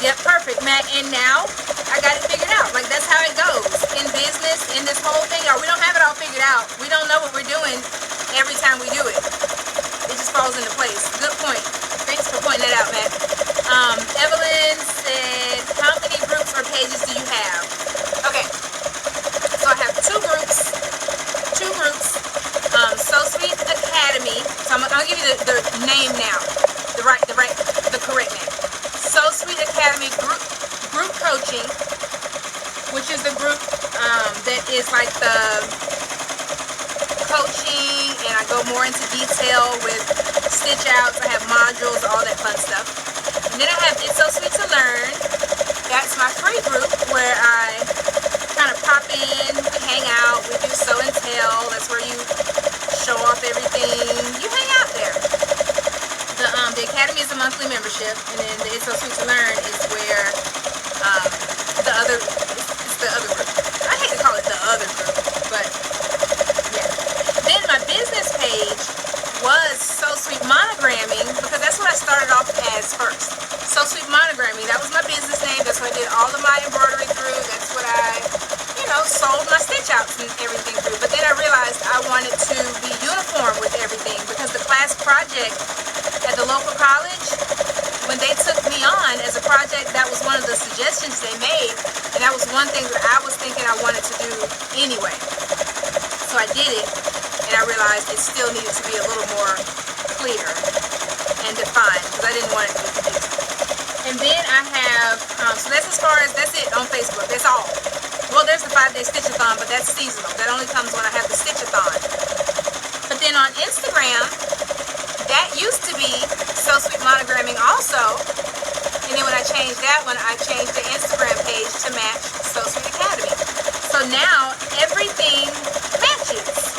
Yep, perfect, Matt. And now I got it figured out. Like, that's how it goes in business, in this whole thing. Y'all, we don't have it all figured out. We don't know what we're doing every time we do it. It just falls into place. Good point. Thanks for pointing that out, Matt. Evelyn said, how many groups or pages do you have? Okay. So I have two groups. So Sweet Academy. So I'm going to give you the name now. The correct name. So Sweet Academy Group Coaching, which is the group that is like the coaching, and I go more into detail with stitch outs. I have modules, all that fun stuff. And then I have It's So Sweet to Learn. That's my free group where I kind of pop in, we hang out, we do show and tell. That's where you show off everything. You hang out there. The Academy is a monthly membership, and then the It's So Sweet to Learn is where it's the other group. I hate to call it the other group, but yeah. Then my business page was So Sweet Monogramming, because that's what I started off as first. So Sweet Monogramming, that was my business name. That's what I did all of my embroidery through. That's what I, sold my stitch outs and everything through. But then I realized I wanted to be uniform with everything, because the class project at the local college, when they took me on as a project, that was one of the suggestions they made, and that was one thing that I was thinking I wanted to do anyway. So I did it, and I realized it still needed to be a little more clear and defined, because I didn't want it to be confusing. And then I have, so that's it on Facebook. That's all. Well, there's the 5-day stitch-a-thon, but that's seasonal. That only comes when I have the stitch-a-thon. But then on Instagram, that used to be So Sweet Monogramming also. And then when I changed that one, I changed the Instagram page to match So Sweet Academy. So now everything matches.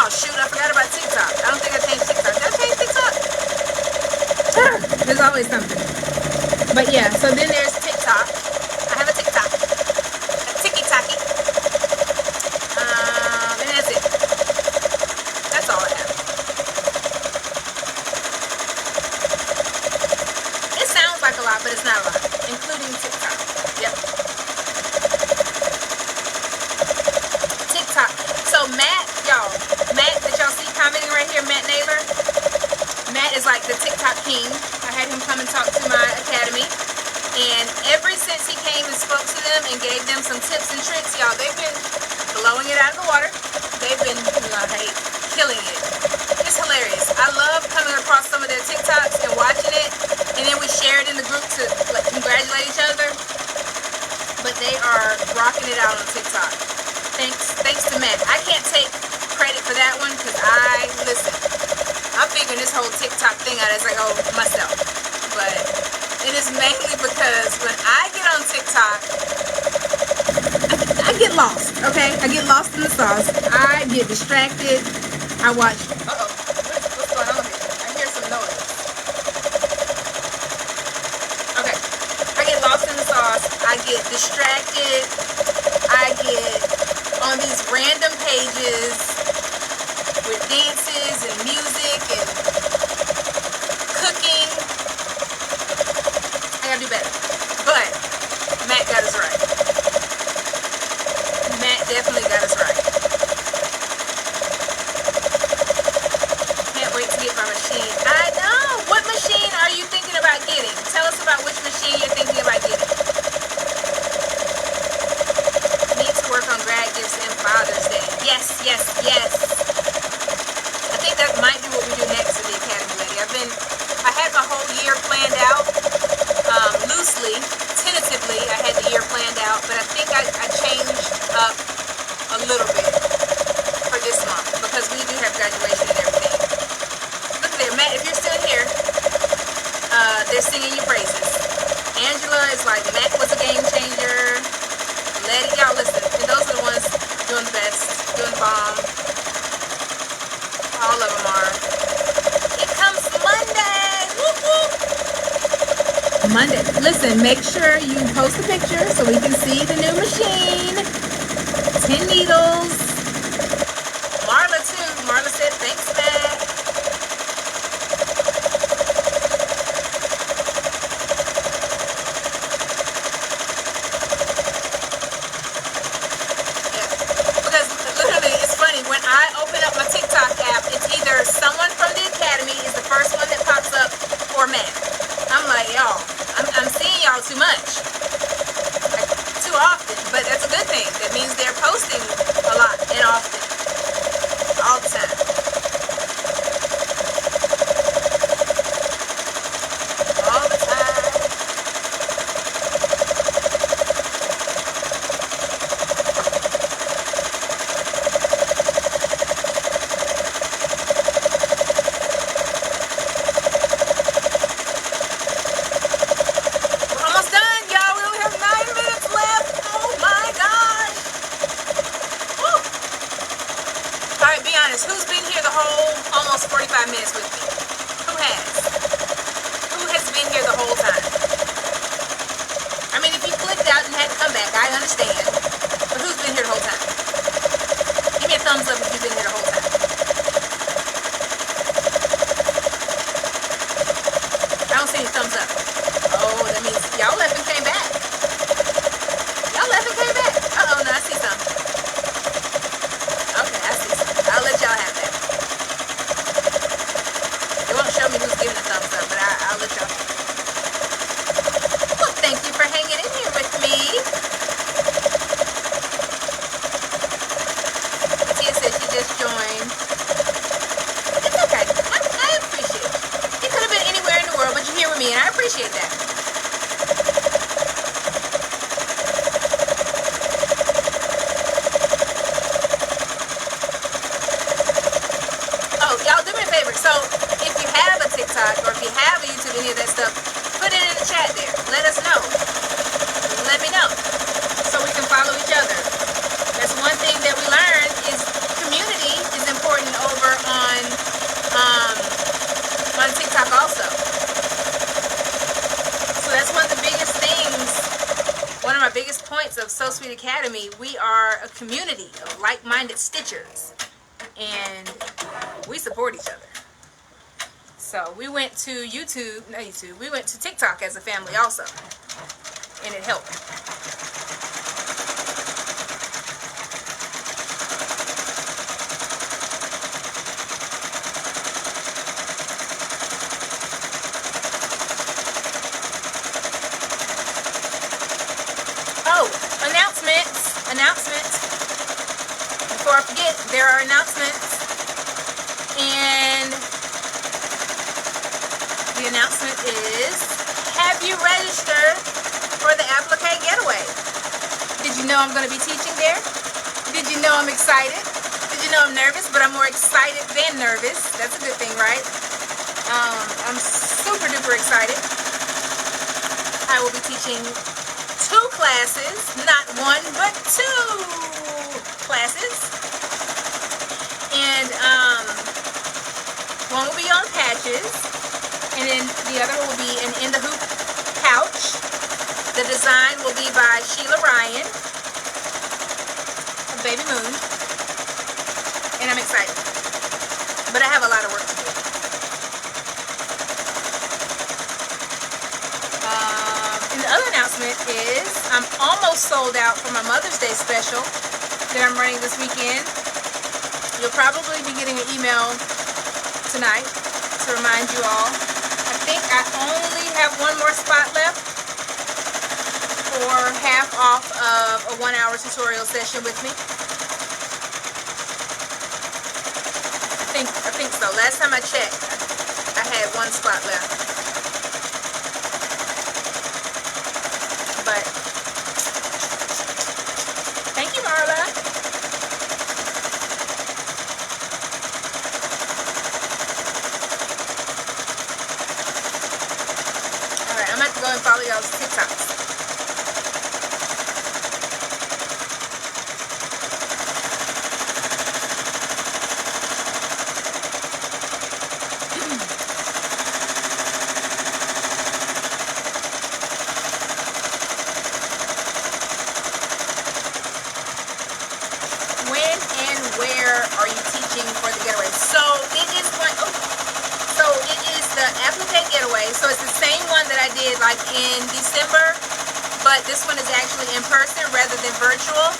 Oh shoot, I forgot about TikTok. I don't think I changed TikTok. Did I change TikTok? There's always something. But yeah, so then there's TikTok. I have a TikTok. A Tiki-Taki. And that's it. That's all I have. It sounds like a lot, but it's not a lot. Including TikTok. Yep. TikTok. So Matt that y'all see commenting right here, Matt Naylor. Matt is like the TikTok king. I had him come and talk to my academy. And ever since he came and spoke to them and gave them some tips and tricks, y'all, they've been blowing it out of the water. They've been, killing it. It's hilarious. I love coming across some of their TikToks and watching it. And then we share it in the group to congratulate each other. But they are rocking it out on TikTok. Thanks to Matt. I can't take credit for that one, because I'm figuring this whole TikTok thing out as I go myself. But it is mainly because when I get on TikTok, I get lost, okay? I get lost in the sauce. I get distracted. I watch. Uh-oh. What's going on here? I hear some noise. Okay. I get lost in the sauce. I get distracted. I get on these random pages with dances and music and cooking. I gotta do better. But Matt got us right. Matt definitely got us right. Can't wait to get my machine. I know! What machine are you thinking about getting? Tell us about which machine you're thinking about getting. Need to work on grad gifts and Father's Day. Yes, yes, yes. I think that might be what we do next at the Academy, lady. I had my whole year planned out. Loosely, tentatively, I had the year planned out, but I think I changed up a little bit for this month, because we do have graduation and everything. Look there, Matt, if you're still here, they're singing your praises. Angela is like, Matt was a game changer. Letty, y'all listen, and those are the ones doing the best, doing the bomb. All of them are. It comes Monday! Whoop, whoop. Monday. Listen, make sure you post a picture so we can see the new machine. 10 needles. Marla too. Marla said, thanks, Matt. Yeah. Because literally, it's funny. When I open up my TikTok app, it's either someone from the Academy is the first one that pops up, or Matt. I'm like, y'all. I'm seeing y'all too much, like, too often, but that's a good thing. That means they're posting a lot and often, all the time. All the time. We're almost done. I appreciate that. Oh, y'all do me a favor. So if you have a TikTok or if you have a YouTube, any of that stuff, put it in the chat there. Let us know. Let me know so we can follow each other. That's one thing that we learned is community is important over on TikTok also. So that's one of the biggest things, one of my biggest points of So Sweet Academy. We are a community of like-minded stitchers, and we support each other. So we went to we went to TikTok as a family also, and it helped. Oh, announcements. Before I forget, there are announcements. And the announcement is, have you registered for the Applique Getaway? Did you know I'm going to be teaching there? Did you know I'm excited? Did you know I'm nervous? But I'm more excited than nervous. That's a good thing, right? I'm super duper excited. I will be teaching 2 classes, not 1, but 2 classes. And one will be on patches, and then the other will be an in the hoop pouch. The design will be by Sheila Ryan of Baby Moon, and I'm excited, but I have a lot of work to do. And the other announcement is I'm almost sold out for my Mother's Day special that I'm running this weekend. You'll probably be getting an email tonight to remind you all. I think I only have 1 more spot left for half off of a 1-hour tutorial session with me. I think so. Last time I checked, I had 1 spot left. But thank you, Marla. I'm going to go and follow y'all's TikToks. When and where are you teaching for the getaway? So it is the Applique Getaway. So it's the same one that I did like in December, but this one is actually in person rather than virtual.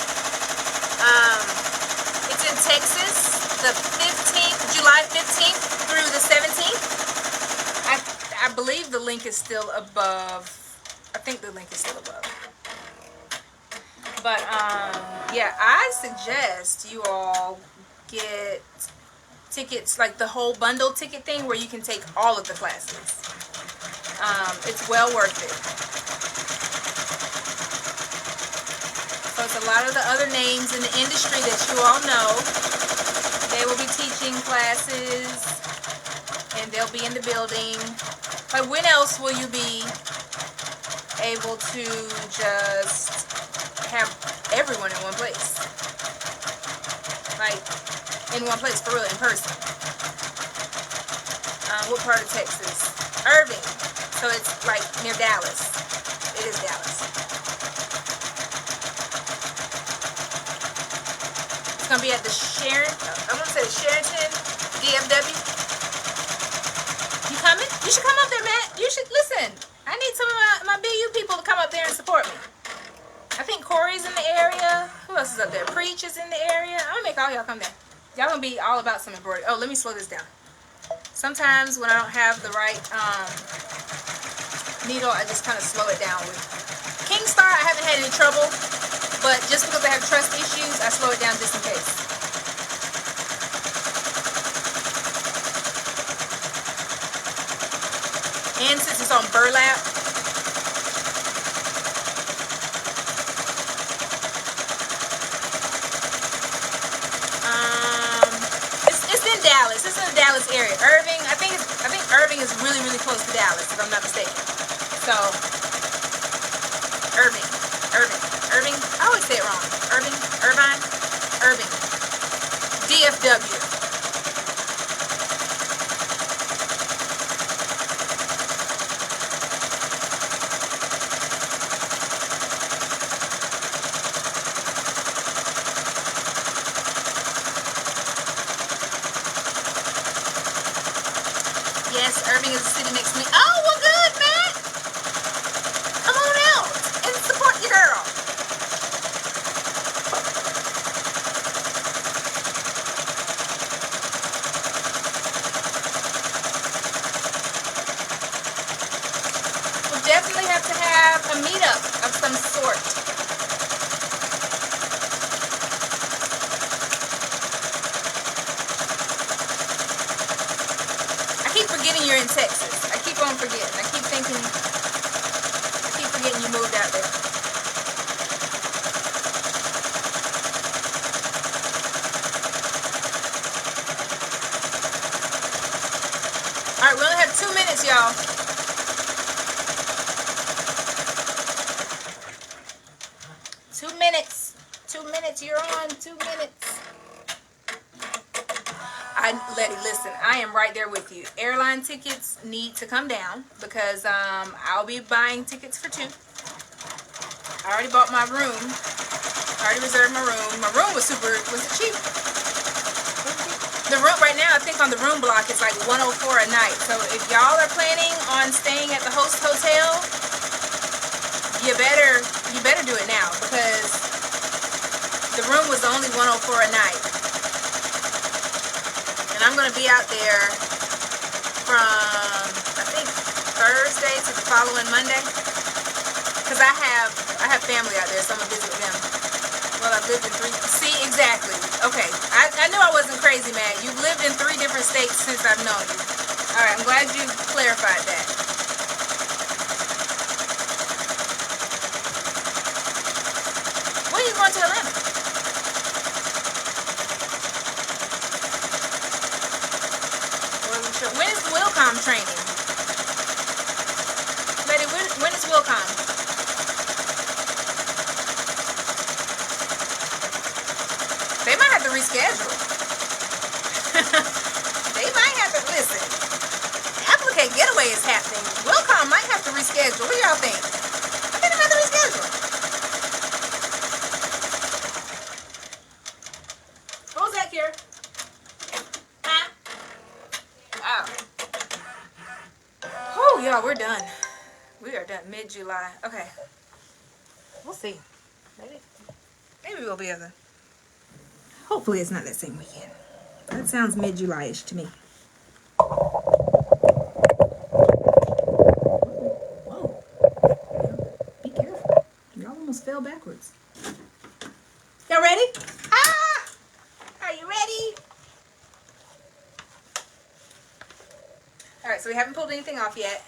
It's in Texas, the 15th, July 15th through the 17th. I believe the link is still above. I think the link is still above. But yeah, I suggest you all get tickets, like the whole bundle ticket thing where you can take all of the classes. It's well worth it. So it's a lot of the other names in the industry that you all know. They will be teaching classes and they'll be in the building. Like, when else will you be able to just have everyone in one place? Like, in one place, for real, in person. What part of Texas? Irving. So it's like near Dallas. It is Dallas. It's going to be at the I want to say the Sheraton DFW. You coming? You should come up there, Matt. You should, listen, I need some of my BU people to come up there and support me. I think Corey's in the area. Who else is up there? Preach is in the area. I'm going to make all y'all come there. Y'all going to be all about some embroidery. Oh, let me slow this down. Sometimes when I don't have the right needle, I just kind of slow it down. With Kingstar, I haven't had any trouble, but just because I have trust issues, I slow it down just in case. And since it's on burlap, it's in Dallas. It's in the Dallas area. Irving, I think Irving is really, really close to Dallas, if I'm not mistaken. So, Irving. I always say it wrong. Irving. DFW. Yes, Irving is the city next to me. Oh, well, good, Matt. Come on out and support your girl. We'll definitely have to have a meetup of some sort. I keep forgetting you're in Texas. I keep on forgetting. I keep forgetting you moved out there. Alright, we only have 2 minutes, y'all. Two minutes, you're on. 2 minutes. Letty, listen, I am right there with you. Airline tickets need to come down because I'll be buying tickets for 2. I already bought my room. I already reserved my room. My room was it cheap? The room right now, I think on the room block, it's like $104 a night. So if y'all are planning on staying at the host hotel, you better do it now because the room was only $104 a night. And I'm going to be out there from, I think, Thursday to the following Monday. Because I have family out there, so I'm going to visit them. Well, I've lived in 3. See, exactly. Okay. I knew I wasn't crazy, Matt. You've lived in 3 different states since I've known you. All right. I'm glad you clarified that. When are you going to Atlanta? When is Wilcom training? Lady, when is Wilcom? They might have to reschedule. They might have to, listen. Applicate Getaway is happening. Wilcom might have to reschedule. What do y'all think? I think they might have to reschedule. What was that, Kira? Oh, y'all, we're done. We are done mid-July. Okay. We'll see. Maybe we'll be able to. Hopefully it's not that same weekend. That sounds mid-July-ish to me. Whoa. Be careful. Y'all almost fell backwards. Y'all ready? Ah! Are you ready? Alright, so we haven't pulled anything off yet.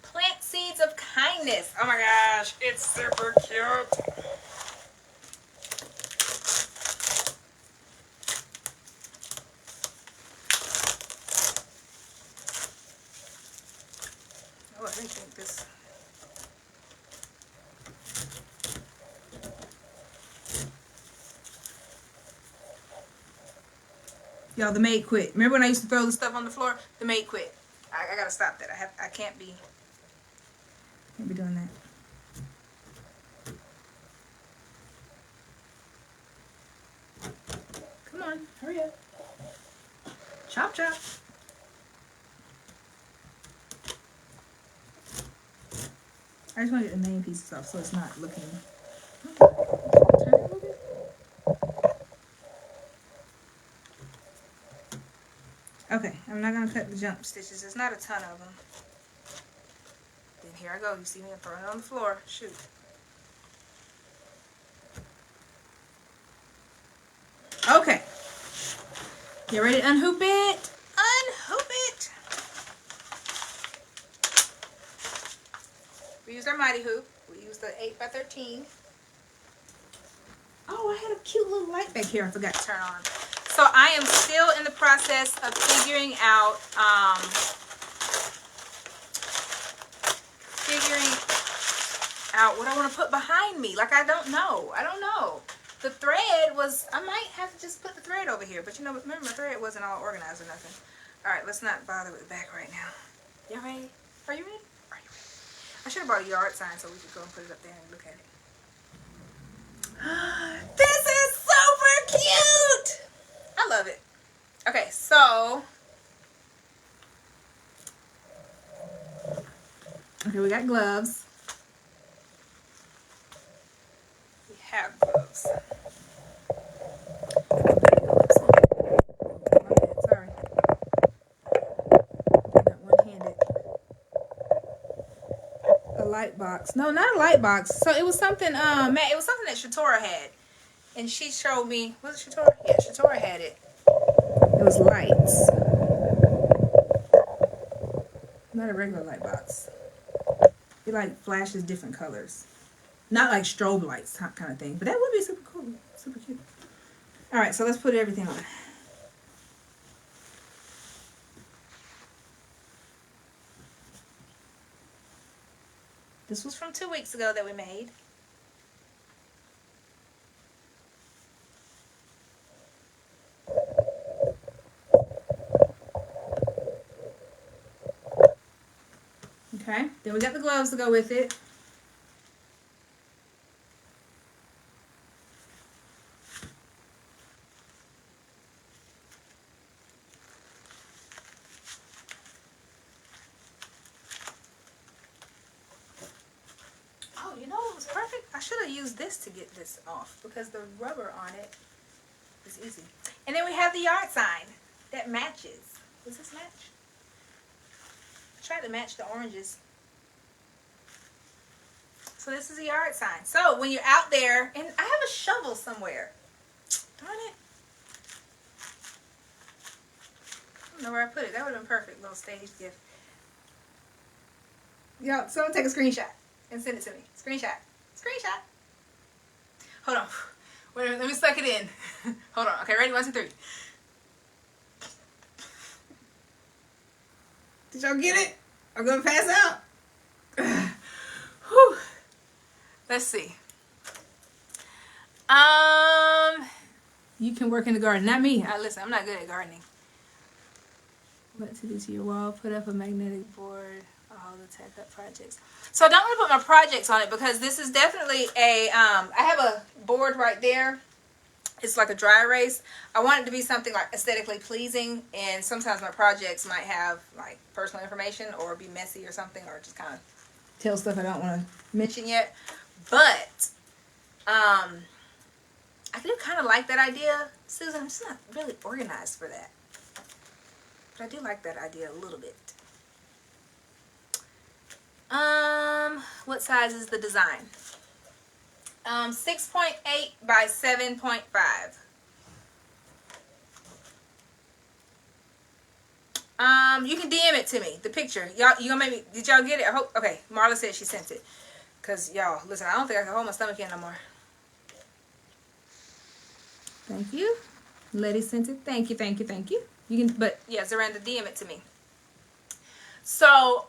Plant seeds of kindness. Oh my gosh, it's super cute. Oh, I think this. Y'all, the maid quit. Remember when I used to throw the stuff on the floor? The maid quit. I gotta stop that. I can't be doing that. Come on, hurry up. Chop chop. I just want to get the main pieces off so it's not looking. Okay. Turn it a little bit. Okay, I'm not gonna cut the jump stitches. There's not a ton of them. Then here I go. You see me throwing it on the floor. Shoot. Okay. You ready to unhoop it? Unhoop it. We used our mighty hoop. We used the 8x13. Oh, I had a cute little light back here I forgot to turn on. So I am still in the process of figuring out what I want to put behind me. Like, I don't know. The thread was, I might have to just put the thread over here. But you know, remember my thread wasn't all organized or nothing. All right, let's not bother with the back right now. Y'all ready? Are you ready? I should have brought a yard sign so we could go and put it up there and look at it. This is super cute! I love it. Okay, so. Okay, we got gloves. We have gloves. Sorry. I'm not one-handed. A light box. No, not a light box. So it was something, Matt, it was something that Shatora had. And she showed me, was it Shatora? Yeah, Shatora had it. It was lights. Not a regular light box. It like flashes different colors. Not like strobe lights kind of thing. But that would be super cool. Super cute. Alright, so let's put everything on. This was from 2 weeks ago that we made. Okay, then we got the gloves to go with it. Oh, you know what was perfect? I should have used this to get this off because the rubber on it is easy. And then we have the yard sign that matches. Does this match? I tried to match the oranges. So this is a yard sign. So when you're out there, and I have a shovel somewhere. Darn it. I don't know where I put it. That would have been perfect. Little stage gift. Y'all, someone take a screenshot and send it to me. Screenshot. Screenshot. Hold on. Wait a minute. Let me suck it in. Hold on. Okay, ready? 1, 2, 3. Did y'all get it? I'm going to pass out. Whew. Let's see. You can work in the garden. Not me. Listen, I'm not good at gardening. What to do to your wall? Put up a magnetic board. All the tech up projects. So I don't want to put my projects on it because this is definitely a, I have a board right there. It's like a dry erase. I want it to be something like aesthetically pleasing, and sometimes my projects might have like personal information or be messy or something, or just kind of tell stuff I don't want to mention yet. But I do kind of like that idea. Susan, I'm just not really organized for that. But I do like that idea a little bit. What size is the design? 6.8 by 7.5. You can DM it to me, the picture. Y'all, you gonna make me, did y'all get it? I hope, okay, Marla said she sent it. Cause y'all, listen, I don't think I can hold my stomach in no more. Thank you. Letty sent it. Thank you, thank you, thank you. You can, but yeah, Zaranda, DM it to me. So,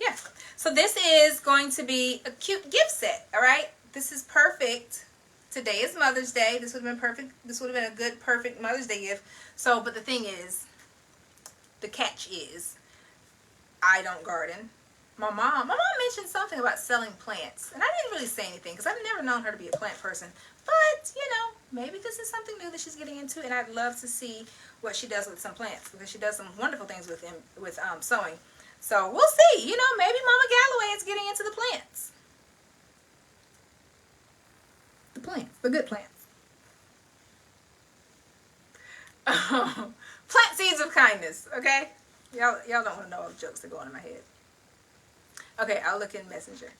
yeah. So this is going to be a cute gift set, all right? This is perfect. Today is Mother's Day. This would have been perfect. This would have been a good, perfect Mother's Day gift. So, but the thing is, the catch is, I don't garden. My mom mentioned something about selling plants, and I didn't really say anything because I've never known her to be a plant person. But, you know, maybe this is something new that she's getting into, and I'd love to see what she does with some plants because she does some wonderful things with them, with sewing. So we'll see. You know, maybe Mama Galloway is getting into the plants. The plants, the good plants. Plant seeds of kindness, okay? Y'all don't want to know all the jokes that go on in my head. Okay, I'll look in Messenger.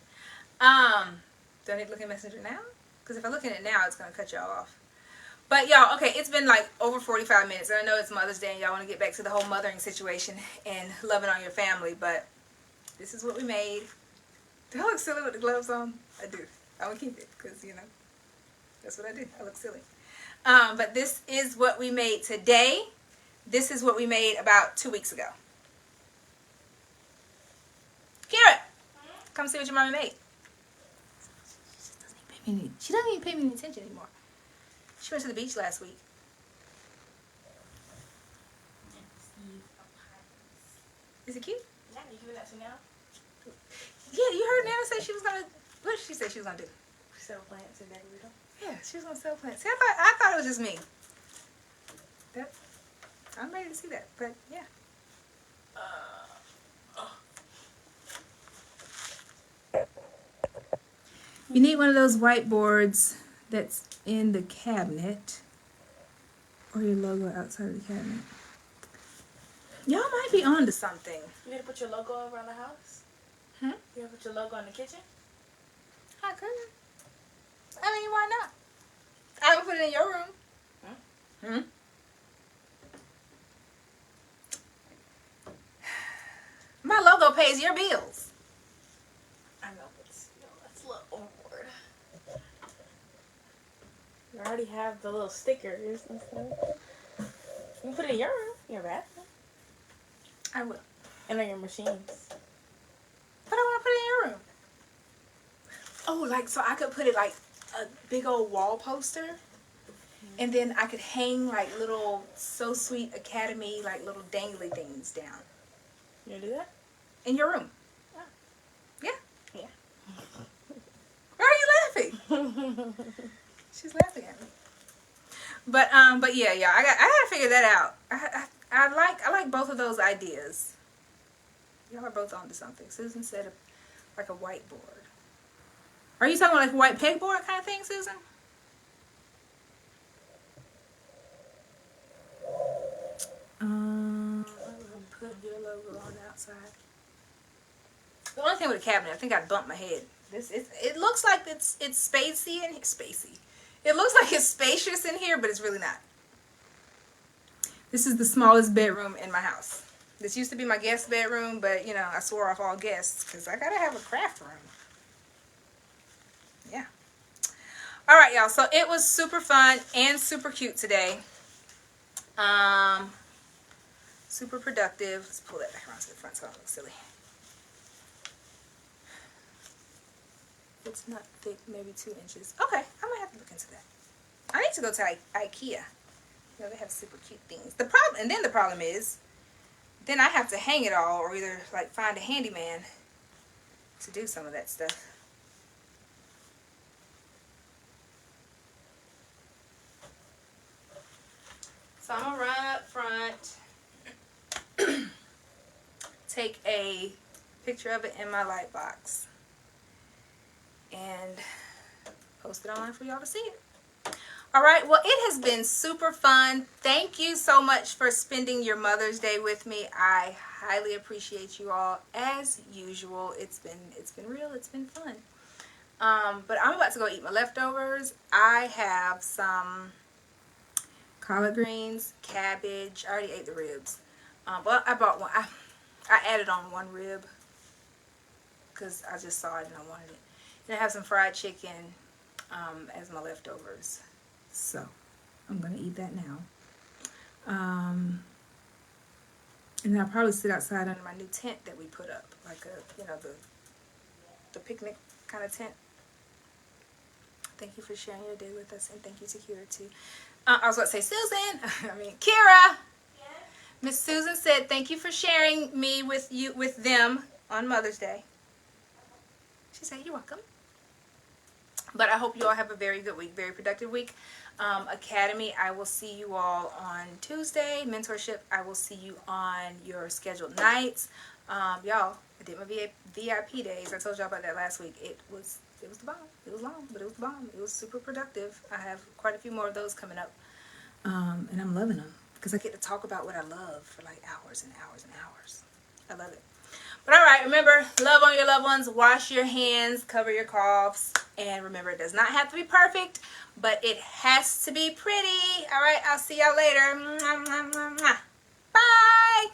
Do I need to look in Messenger now? Because if I look in it now, it's going to cut y'all off. But y'all, okay, it's been like over 45 minutes. And I know it's Mother's Day and y'all want to get back to the whole mothering situation and loving on your family. But This is what we made. Do I look silly with the gloves on? I do. I will keep it because, you know, that's what I do. I look silly. But this is what we made today. This is what we made about 2 weeks ago. Kira, come see what your mommy made. She doesn't even pay me any attention anymore. She went to the beach last week. Is it cute?
Yeah, you giving that to now?
Yeah, you heard Nana say she was gonna. What did she say she was gonna do?
Sell plants and decorative.
Yeah, she was gonna sell plants. See, I thought it was just me. I'm ready to see that, but yeah. You need one of those whiteboards that's in the cabinet, or your logo outside of the cabinet. Y'all might be on to something.
You need to put your logo around the house?
Hmm?
You need to put your logo in the kitchen?
I could. I mean, why not? I would put it in your room. Hmm? My logo pays your bills.
I know, but that's a little overboard. You already have the little stickers and stuff. You can put it in your room, your bathroom.
I will.
And on your machines.
But I want to put it in your room. Oh, like, so I could put it like a big old wall poster. And then I could hang like little So Sweet Academy, like little dangly things down.
You gonna do that?
In your room.
Yeah.
Yeah.
Yeah.
Why are you laughing? She's laughing at me. But yeah, I gotta figure that out. I like both of those ideas. Y'all are both onto something. Susan said like a whiteboard. Are you talking about like a white pegboard kind of thing, Susan? Put your logo on the outside. The only thing with a cabinet, I think I bumped my head. It looks like it's spacey and spacey. It looks like it's spacious in here, but it's really not. This is the smallest bedroom in my house. This used to be my guest bedroom, but you know, I swore off all guests because I gotta have a craft room. Yeah. All right, y'all. So it was super fun and super cute today. Super productive. Let's pull that back around to the front so I don't look silly. It's not thick, maybe 2 inches. Okay, I might have to look into that. I need to go to IKEA. You know, they have super cute things. The problem is, then I have to hang it all or either like find a handyman to do some of that stuff. So I'm gonna run up front, take a picture of it in my light box, and post it online for y'all to see it. All right, well, it has been super fun. Thank you so much for spending your Mother's Day with me. I highly appreciate you all as usual. It's been real. It's been fun. But I'm about to go eat my leftovers. I have some collard greens, cabbage. I already ate the ribs. Well, I bought one. I added on 1 rib because I just saw it and I wanted it. And I have some fried chicken as my leftovers. So I'm gonna eat that now. And then I'll probably sit outside under my new tent that we put up, like the picnic kind of tent. Thank you for sharing your day with us, and thank you to Kira too. I was about to say Susan. Kira.
Yes?
Miss Susan said thank you for sharing me with them on Mother's Day. She said you're welcome. But I hope you all have a very good week, very productive week. Academy, I will see you all on Tuesday. Mentorship, I will see you on your scheduled nights. Y'all, I did my VIP days. I told y'all about that last week. It was the bomb. It was long, but it was the bomb. It was super productive. I have quite a few more of those coming up. And I'm loving them because I get to talk about what I love for like hours and hours and hours. I love it. But all right, remember, love on your loved ones, wash your hands, cover your coughs, and remember, it does not have to be perfect, but it has to be pretty. All right, I'll see y'all later. Bye.